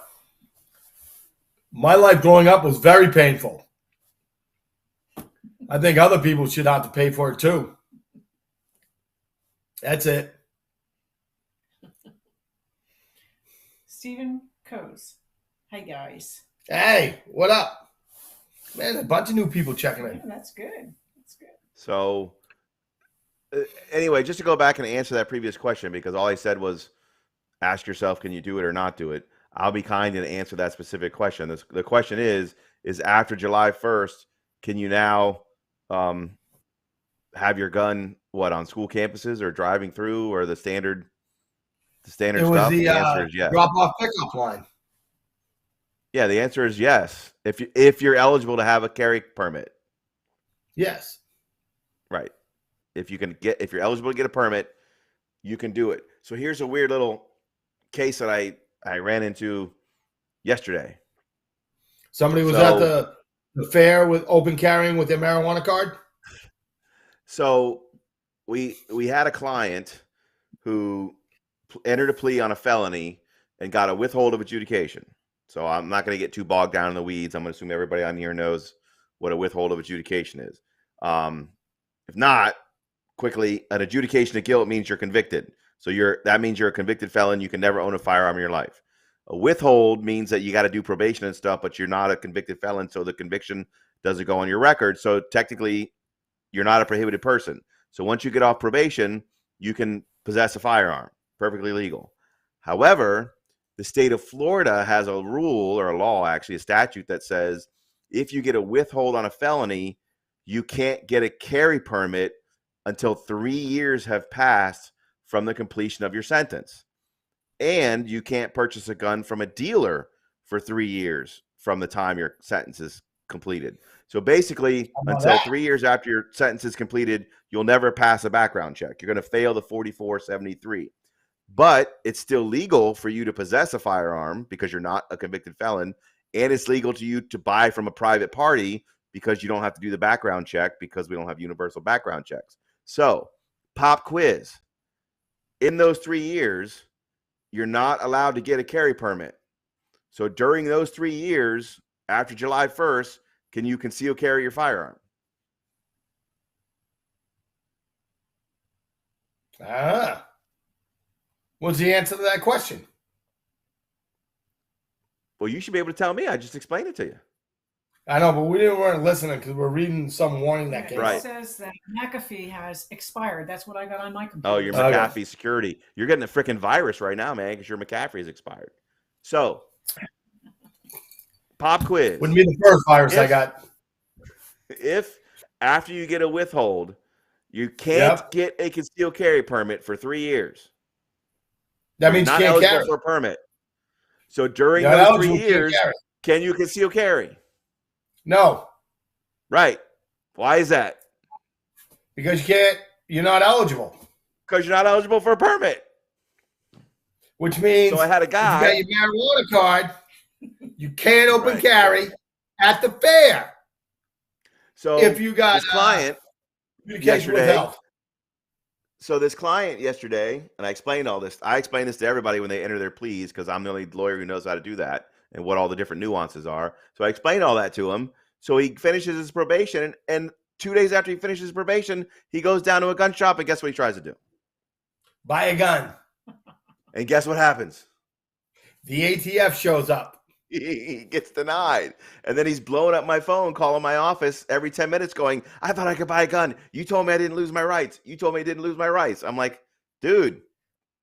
My life growing up was very painful. I think other people should have to pay for it too. That's it. Stephen Coase. Hey, guys. Hey, what up? Man, a bunch of new people checking in. Yeah, that's good. That's good. So anyway, just to go back and answer that previous question, because all I said was ask yourself, can you do it or not do it? I'll be kind and answer that specific question. The question is after July 1st, can you now have your gun, on school campuses or driving through or the standard It was stuff? the answer is yes. drop-off pickup line. Yeah, the answer is yes. If you're eligible to have a carry permit. Yes. Right. If you're eligible to get a permit, you can do it. So here's a weird little case that I ran into yesterday. Somebody was at the fair with open carrying with their marijuana card. So we had a client who entered a plea on a felony and got a withhold of adjudication. So I'm not going to get too bogged down in the weeds. I'm going to assume everybody on here knows what a withhold of adjudication is. If not, quickly, an adjudication of guilt means you're convicted. So that means you're a convicted felon. You can never own a firearm in your life. A withhold means that you got to do probation and stuff, but you're not a convicted felon, so the conviction doesn't go on your record. So technically, you're not a prohibited person. So once you get off probation, you can possess a firearm, perfectly legal. However, the state of Florida has a rule or a law, actually a statute that says if you get a withhold on a felony, you can't get a carry permit until 3 years have passed from the completion of your sentence. And you can't purchase a gun from a dealer for 3 years from the time your sentence is completed. So basically, until 3 years after your sentence is completed, you'll never pass a background check. You're going to fail the 4473. But it's still legal for you to possess a firearm because you're not a convicted felon. And it's legal to you to buy from a private party because you don't have to do the background check because we don't have universal background checks. So, pop quiz. in those 3 years, you're not allowed to get a carry permit. So during those 3 years, after July 1st, can you conceal carry your firearm? What's the answer to that question? Well, you should be able to tell me. I just explained it to you. I know, but we weren't listening because we're reading some warning that came Right. It says that McAfee has expired. That's what I got on my computer. Oh, your McAfee security. You're getting a freaking virus right now, man, because your McAfee is expired. So, pop quiz. Wouldn't be the first virus I got. If after you get a withhold, you can't get a concealed carry permit for 3 years. That means you not can't eligible carry for a permit. So during those 3 years, can you conceal carry? No. Right. Why is that? Because you're not eligible. Because you're not eligible for a permit. Which means so I had a guy. If you got your marijuana card, you can't open carry at the fair. So if you got this client yesterday. So this client yesterday, and I explained all this. I explained this to everybody when they enter their pleas because I'm the only lawyer who knows how to do that and what all the different nuances are. So I explained all that to him. So he finishes his probation, and 2 days after he finishes his probation, he goes down to a gun shop, and guess what he tries to do? Buy a gun. And guess what happens? The ATF shows up. He gets denied. And then he's blowing up my phone, calling my office every 10 minutes going, I thought I could buy a gun. You told me I didn't lose my rights. You told me I didn't lose my rights. I'm like, dude,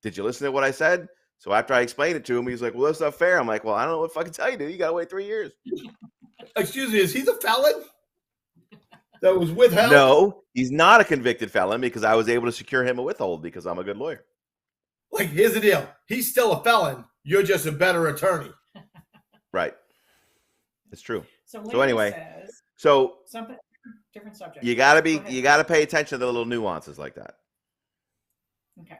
did you listen to what I said? So after I explained it to him, he's like, well, that's not fair. I'm like, well, I don't know what fucking tell you, dude. You got to wait 3 years. Excuse me, is he the felon that was withheld? No, he's not a convicted felon because I was able to secure him a withhold because I'm a good lawyer. Like, here's the deal. He's still a felon. You're just a better attorney. Right. It's true. So anyway, says something different subject. You gotta pay attention to the little nuances like that. Okay.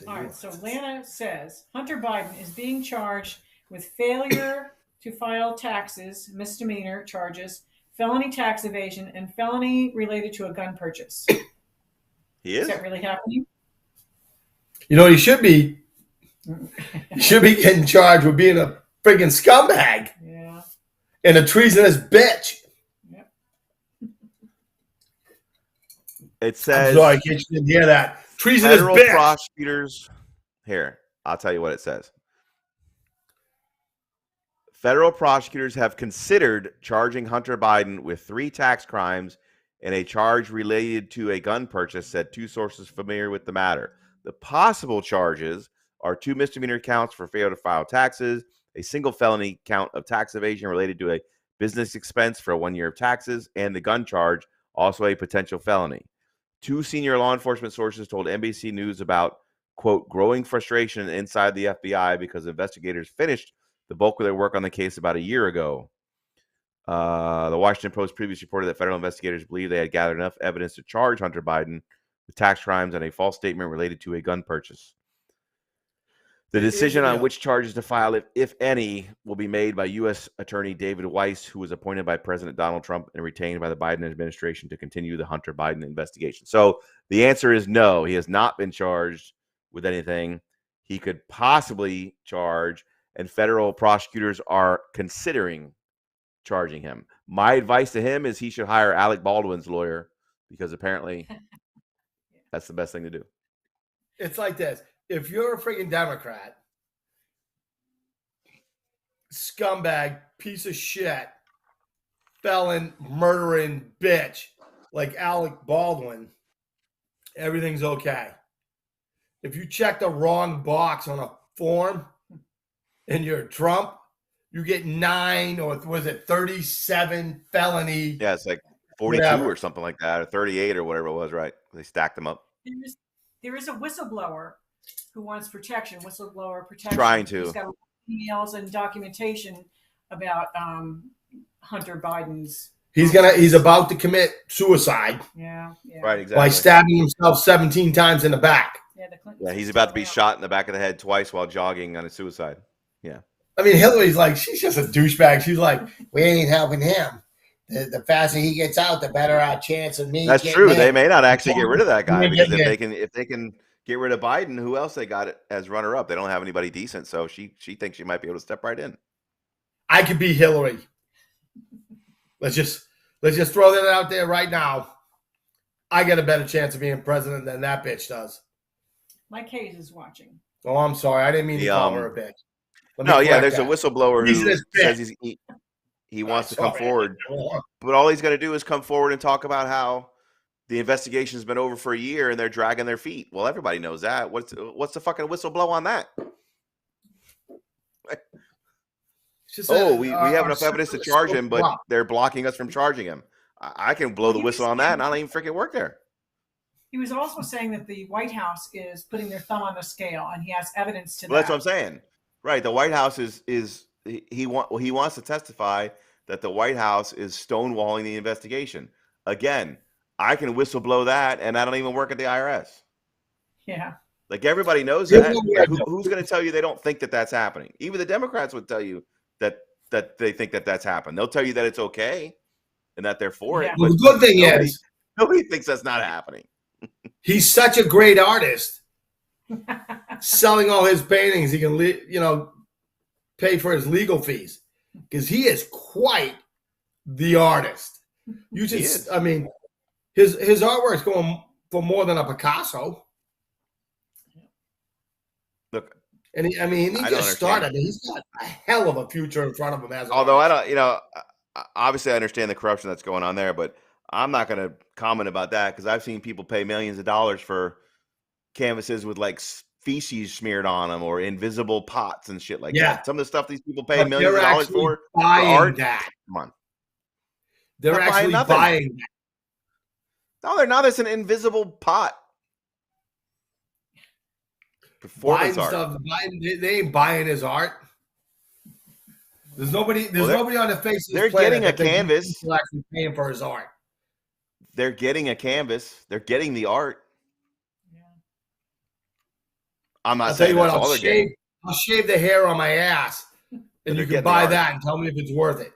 All right. So Lana says Hunter Biden is being charged with failure to file taxes, misdemeanor charges, felony tax evasion, and felony related to a gun purchase. He is? Is that really happening? You know, he should be getting charged with being a friggin' scumbag. Yeah. And a treasonous bitch. Yep. It says. I'm sorry, you didn't hear that. Treasonous federal bitch. prosecutors. Here, I'll tell you what it says. Federal prosecutors have considered charging Hunter Biden with 3 tax crimes and a charge related to a gun purchase, said 2 sources familiar with the matter. The possible charges are 2 misdemeanor counts for failure to file taxes, a single felony count of tax evasion related to a business expense for 1 year of taxes, and the gun charge, also a potential felony. 2 senior law enforcement sources told NBC News about, quote, growing frustration inside the FBI because investigators finished the bulk of their work on the case about a year ago. The Washington Post previously reported that federal investigators believe they had gathered enough evidence to charge Hunter Biden with tax crimes and a false statement related to a gun purchase. The decision on which charges to file, if any, will be made by U.S. Attorney David Weiss, who was appointed by President Donald Trump and retained by the Biden administration to continue the Hunter Biden investigation. So the answer is no. He has not been charged with anything. He could possibly charge, and federal prosecutors are considering charging him. My advice to him is he should hire Alec Baldwin's lawyer because apparently that's the best thing to do. It's like this. If you're a freaking Democrat, scumbag, piece of shit, felon, murdering bitch like Alec Baldwin, everything's okay. If you check the wrong box on a form and you're Trump, you get 9 or was it 37 felony? Yeah, it's like 42 or something like that, or 38 or whatever it was, right? They stacked them up. There is a whistleblower who wants protection, whistleblower protection. Trying to. He's got emails and documentation about Hunter Biden's. He's about to commit suicide. Yeah. Right, exactly. By stabbing himself 17 times in the back. Yeah, he's about to be shot in the back of the head twice while jogging on a suicide. Yeah. I mean, Hillary's like, she's just a douchebag. She's like, we ain't helping him. The faster he gets out, the better our chance of me. That's getting true. in. They may not actually get rid of that guy Yeah, because yeah. if they can get rid of Biden, who else they got as runner up? They don't have anybody decent, so she thinks she might be able to step right in. I could be Hillary. Let's just throw that out there right now. I got a better chance of being president than that bitch does. Mike Hayes is watching. Oh, I'm sorry. I didn't mean to call her a bitch. No, yeah, there's that. a whistleblower He's who this says he wants to come forward, but all he's going to do is come forward and talk about how the investigation has been over for a year and they're dragging their feet. Well, everybody knows that. What's the fucking whistleblow on that? We have enough evidence to charge him, but they're blocking us from charging him. I can blow the whistle on that, and I don't even freaking work there. He was also saying that the White House is putting their thumb on the scale, and he has evidence to that. That's what I'm saying. Right. The White House he wants to testify that the White House is stonewalling the investigation. Again, I can whistleblow that, and I don't even work at the IRS. Yeah. Like everybody knows that. Like, who's going to tell you they don't think that that's happening? Even the Democrats would tell you that they think that that's happened. They'll tell you that it's okay and that they're for it. Well, the good thing is nobody thinks that's not happening. He's such a great artist. Selling all his paintings, he can pay for his legal fees because he is quite the artist. You just, I mean, his artwork's going for more than a Picasso. Look, and he just started. He's got a hell of a future in front of him. Although I don't, obviously I understand the corruption that's going on there, but I'm not going to comment about that because I've seen people pay millions of dollars for canvases with like feces smeared on them or invisible pots and shit like that. Some of the stuff these people pay millions of dollars for art. That. Come on. They're actually buying that. No, they're not. It's an invisible pot. Performance art. They ain't buying his art. There's nobody on the face of this planet. They're getting a canvas. People actually paying for his art. They're getting a canvas. They're getting the art. Yeah. I'm not saying that's all they're getting. I'll shave the hair on my ass, and you can buy that and tell me if it's worth it.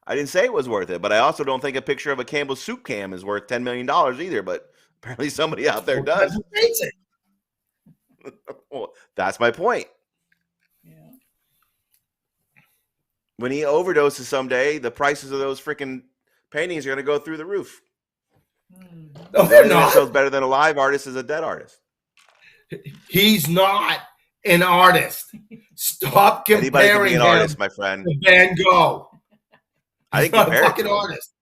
I didn't say it was worth it, but I also don't think a picture of a Campbell's soup can is worth $10 million either. But apparently somebody out there does. Well, that's my point. Yeah. When he overdoses someday, the prices of those freaking paintings are going to go through the roof. No, they're not. Sells better than a live artist is a dead artist. He's not an artist. Stop comparing an artist, my friend. To Van Gogh. He's not a fucking artist.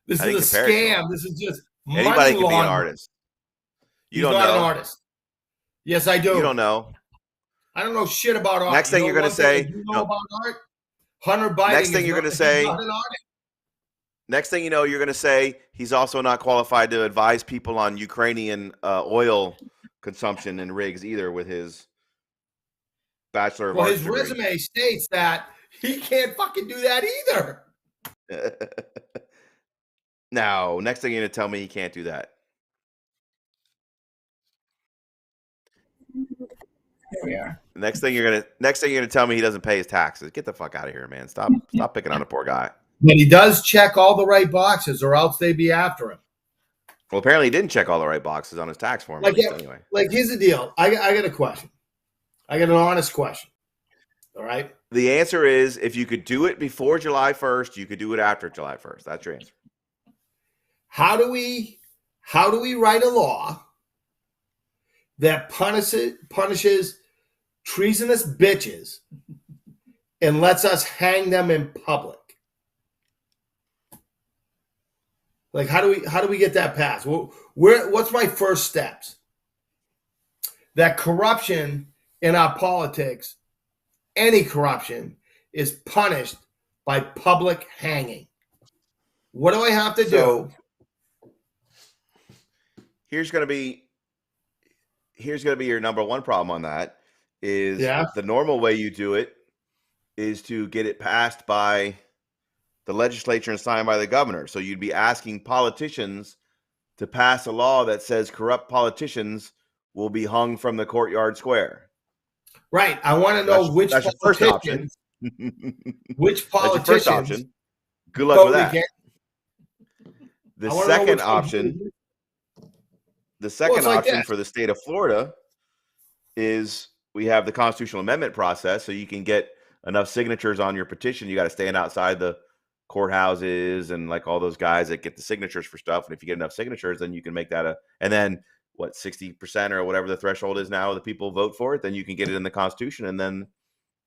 This is a scam. This is just anybody can be an artist. He's not an artist. Yes, I do. You don't know. I don't know shit about art. Next thing you're going to say, you know about art? Hunter Biden. Next thing you're going to say, not an artist. Next thing you know, you're going to say he's also not qualified to advise people on Ukrainian oil consumption and rigs either with his Bachelor of Arts his degree. Resume states that he can't fucking do that either. No, next thing you're going to tell me he can't do that. Here we are. Next thing you're gonna tell me he doesn't pay his taxes. Get the fuck out of here, man. Stop picking on a poor guy. But he does check all the right boxes, or else they'd be after him. Well, apparently he didn't check all the right boxes on his tax form. Anyway. Like here's the deal. I got a question. I got an honest question. All right. The answer is if you could do it before July 1st, you could do it after July 1st. That's your answer. How do we write a law that punishes treasonous bitches and lets us hang them in public? Like, how do we get that passed? What's my first steps? That corruption in our politics, any corruption, is punished by public hanging. What do I have to do? Here's going to be your number one problem on that is the normal way you do it is to get it passed by the legislature and signed by the governor. So you'd be asking politicians to pass a law that says corrupt politicians will be hung from the courtyard square. Right. I want to know which politicians. Which politicians Good luck with Totally that. can't. The I wanna know second which one- option, like this. for the state of Florida is we have the constitutional amendment process, so you can get enough signatures on your petition. You got to stand outside the courthouses and like all those guys that get the signatures for stuff. And if you get enough signatures, then you can make that and then what, 60% or whatever the threshold is now, the people vote for it, then you can get it in the Constitution. And then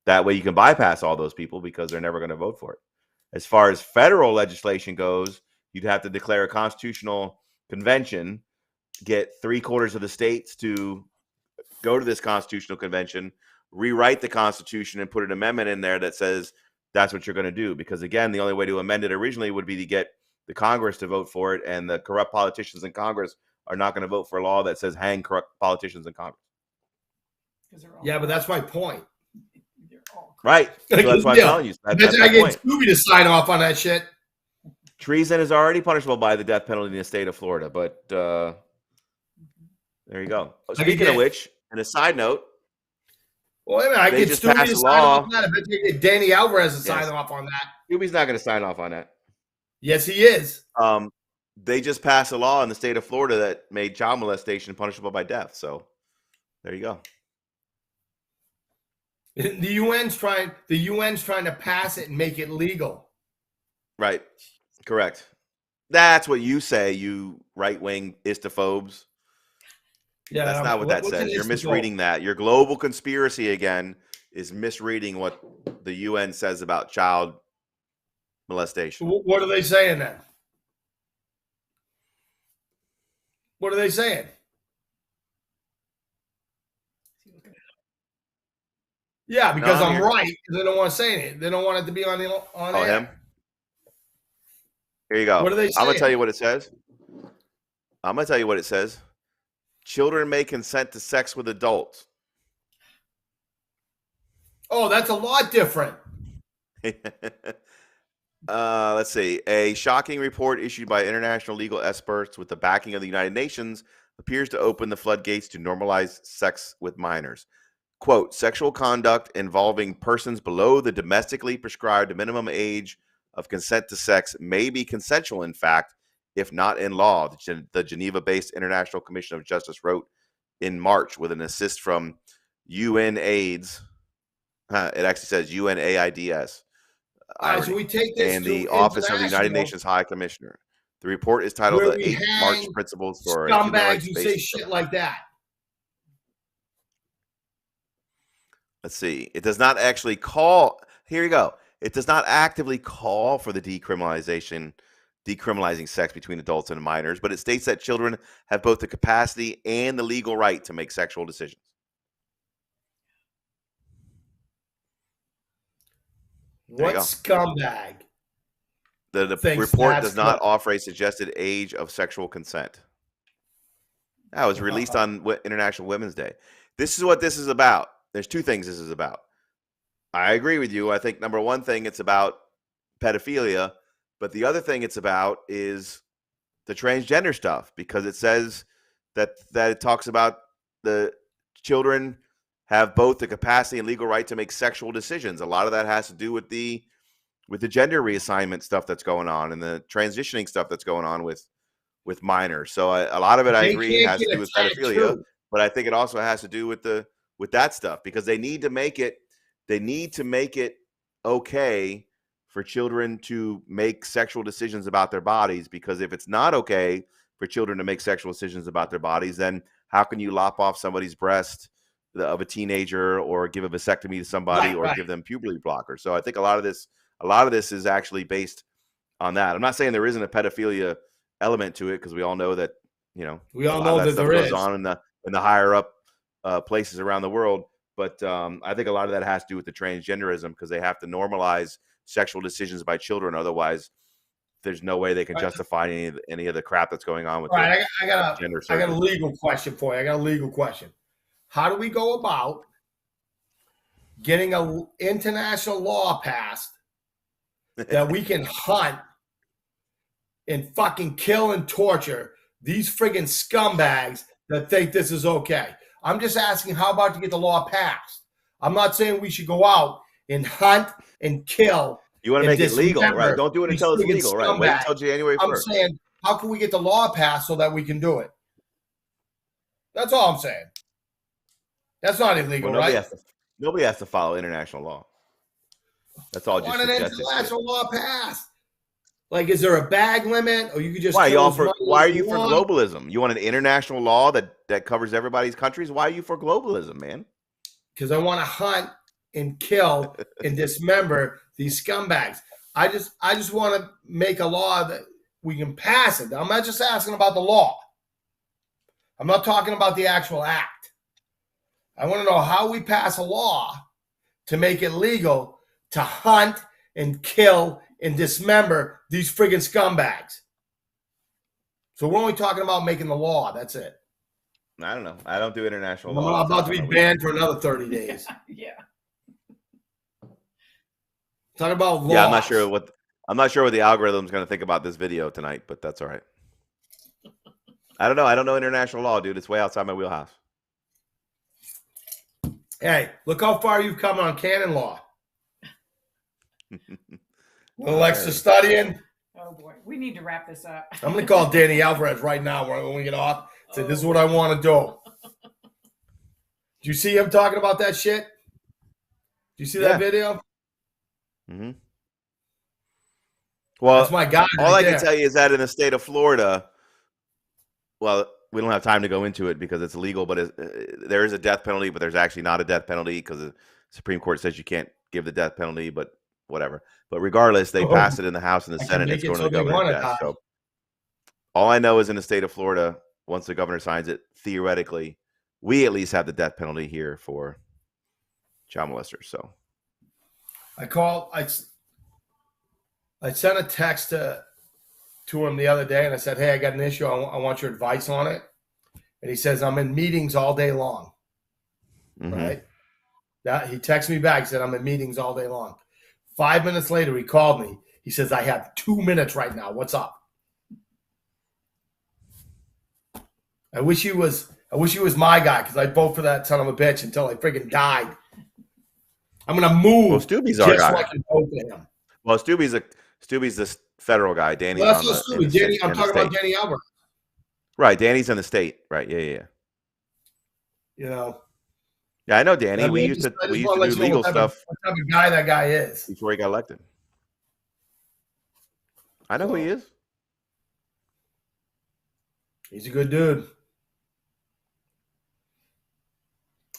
that way you can bypass all those people because they're never going to vote for it. As far as federal legislation goes, you'd have to declare a constitutional convention, get 3/4 of the states to go to this constitutional convention, rewrite the Constitution, and put an amendment in there that says that's what you're going to do. Because again, the only way to amend it originally would be to get the Congress to vote for it, and the corrupt politicians in Congress are not going to vote for a law that says hang corrupt politicians in Congress. Yeah, but that's my point. Right. So that's why I'm telling you. That's I get Scooby to sign off on that shit. Treason is already punishable by the death penalty in the state of Florida, but there you go. Speaking of which, and a side note, well, I get just Scooby passed to a sign law. off on that. I bet you get Danny Alvarez to sign off on that. Scooby's not going to sign off on that. Yes, he is. They just passed a law in the state of Florida that made child molestation punishable by death. So there you go. The UN's trying to pass it and make it legal. Right. Correct. That's what you say, you right-wing istophobes. Yeah, that's not what that says. You're misreading that. Your global conspiracy again is misreading what the UN says about child molestation. What are they saying then? What are they saying? Yeah, because I'm right. They don't want to say it. They don't want it to be on air. Him? Here you go. What are they saying? I'm going to tell you what it says. Children may consent to sex with adults. Oh, that's a lot different. Let's see. A shocking report issued by international legal experts with the backing of the United Nations appears to open the floodgates to normalize sex with minors. Quote, sexual conduct involving persons below the domestically prescribed minimum age of consent to sex may be consensual, in fact, if not in law, the Geneva-based International Commission of Justice wrote in March with an assist from UNAIDS. It actually says UNAIDS. So we take this and the Office of the United Nations High Commissioner. The report is titled "The 8 March Principles for Scumbags who say shit like that." Let's see. It does not actually call. Here you go. It does not actively call for the decriminalizing sex between adults and minors, but it states that children have both the capacity and the legal right to make sexual decisions. What scumbag? The report does not offer a suggested age of sexual consent. That was released on International Women's Day. This is what this is about. There's two things this is about. I agree with you. I think number one thing, it's about pedophilia, but the other thing it's about is the transgender stuff, because it says that it talks about the children have both the capacity and legal right to make sexual decisions. A lot of that has to do with the gender reassignment stuff that's going on and the transitioning stuff that's going on with minors. So a lot of it, I agree, has to do with pedophilia, but I think it also has to do with that stuff, because they need to make it okay for children to make sexual decisions about their bodies, because if it's not okay for children to make sexual decisions about their bodies, then how can you lop off somebody's breast of a teenager, or give a vasectomy to somebody, or give them puberty blockers? So I think a lot of this is actually based on that. I'm not saying there isn't a pedophilia element to it, because we all know that, we all know that there is goes on in the higher up places around the world. But I think a lot of that has to do with the transgenderism, because they have to normalize sexual decisions by children. Otherwise, there's no way they can justify any of the crap that's going on with I got a legal question for you. I got a legal question. How do we go about getting an international law passed that we can hunt and fucking kill and torture these friggin' scumbags that think this is okay? I'm just asking, how about to get the law passed? I'm not saying we should go out and hunt and kill You want to make it legal, right? Don't do it until it's legal, right? Wait scumbags. until January 1st. I'm saying, how can we get the law passed so that we can do it? That's all I'm saying. That's not illegal, Well, right? Nobody has to follow international law. That's all. I want an international law passed. Like, is there a bag limit, or you could just? Why are you for globalism? You want an international law that covers everybody's countries? Why are you for globalism, man? Because I want to hunt and kill and dismember these scumbags. I just want to make a law that we can pass it. I'm not just asking about the law. I'm not talking about the actual act. I want to know how we pass a law to make it legal to hunt and kill and dismember these friggin' scumbags. So we're only talking about making the law. That's it. I don't know. I don't do international law. I'm about to be banned for another 30 days. Yeah. Talk about laws. Yeah, I'm not sure what the algorithm's going to think about this video tonight, but that's all right. I don't know. I don't know international law, dude. It's way outside my wheelhouse. Hey, look how far you've come on canon law. Alexa studying. Oh boy, we need to wrap this up. I'm going to call Danny Alvarez right now when we get off. Say, this is what I want to do. Do you see him talking about that shit? Do you see that video? Mm-hmm. Well, that's my guy. All I can tell you is that in the state of Florida, well, we don't have time to go into it because it's illegal, but there is a death penalty, but there's actually not a death penalty because the Supreme Court says you can't give the death penalty, but whatever. But regardless, they passed it in the House and the Senate. It's going to the governor's desk. So all I know is in the state of Florida, once the governor signs it, theoretically, we at least have the death penalty here for child molesters. So I sent a text to him the other day, and I said, hey, I got an issue. I want your advice on it. And he says, I'm in meetings all day long. Mm-hmm. Right? He texted me back. He said, I'm in meetings all day long. 5 minutes later, he called me. He says, I have 2 minutes right now. What's up? I wish he was my guy because I'd vote for that son of a bitch until I freaking died. I'm going to move. Well, Stubby's our guy. So I can vote for him. Well, Stubby's the federal guy. Danny's on the I'm talking about Danny Alvarez. Right, Danny's in the state. Right, yeah. You know. Yeah, I know Danny. We used to do legal stuff. What type of guy that guy is before he got elected. I know who he is. He's a good dude.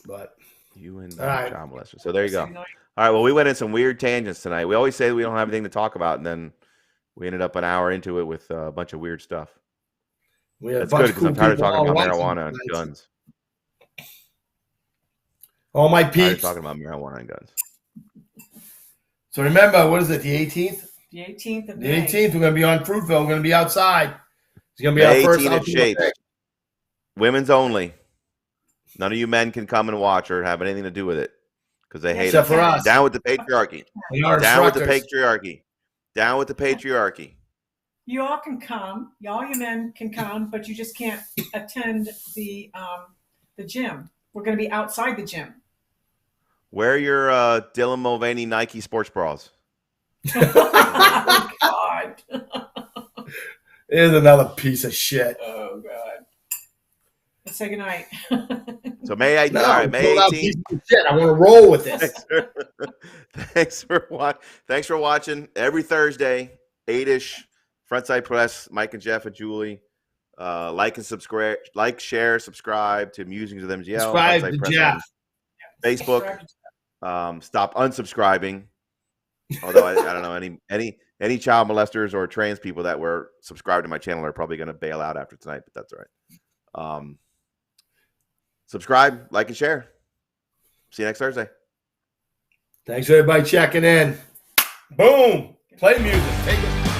But you and John Molester. So there you go. All right. Well, we went in some weird tangents tonight. We always say we don't have anything to talk about, and then we ended up an hour into it with a bunch of weird stuff. That's good because I'm tired of talking about marijuana and guns. All my peeps talking about marijuana and guns. So remember, what is it? The 18th. The 18th of May. The 18th. We're going to be on Fruitville. We're going to be outside. It's going to be May our first 18th Shapes. Women's only. None of you men can come and watch or have anything to do with it because they hate Except for us. Down with the patriarchy. Down with the patriarchy. Down with the patriarchy. You all can come. All you men can come, but you just can't attend the gym. We're going to be outside the gym. Wear your Dylan Mulvaney Nike sports bras. Oh, God. Here's another piece of shit. Oh, God. Let's say goodnight. So May 18th. I want to roll with this. Thanks for watching every Thursday, 8-ish. Frontside Press, Mike and Jeff and Julie. Like and subscribe, share, subscribe to Musings with MGL. Subscribe to Jeff. Facebook. Stop unsubscribing. Although I don't know any child molesters or trans people that were subscribed to my channel are probably going to bail out after tonight, but that's all right. Subscribe, like, and share. See you next Thursday. Thanks for everybody checking in. Boom. Play music. Take it.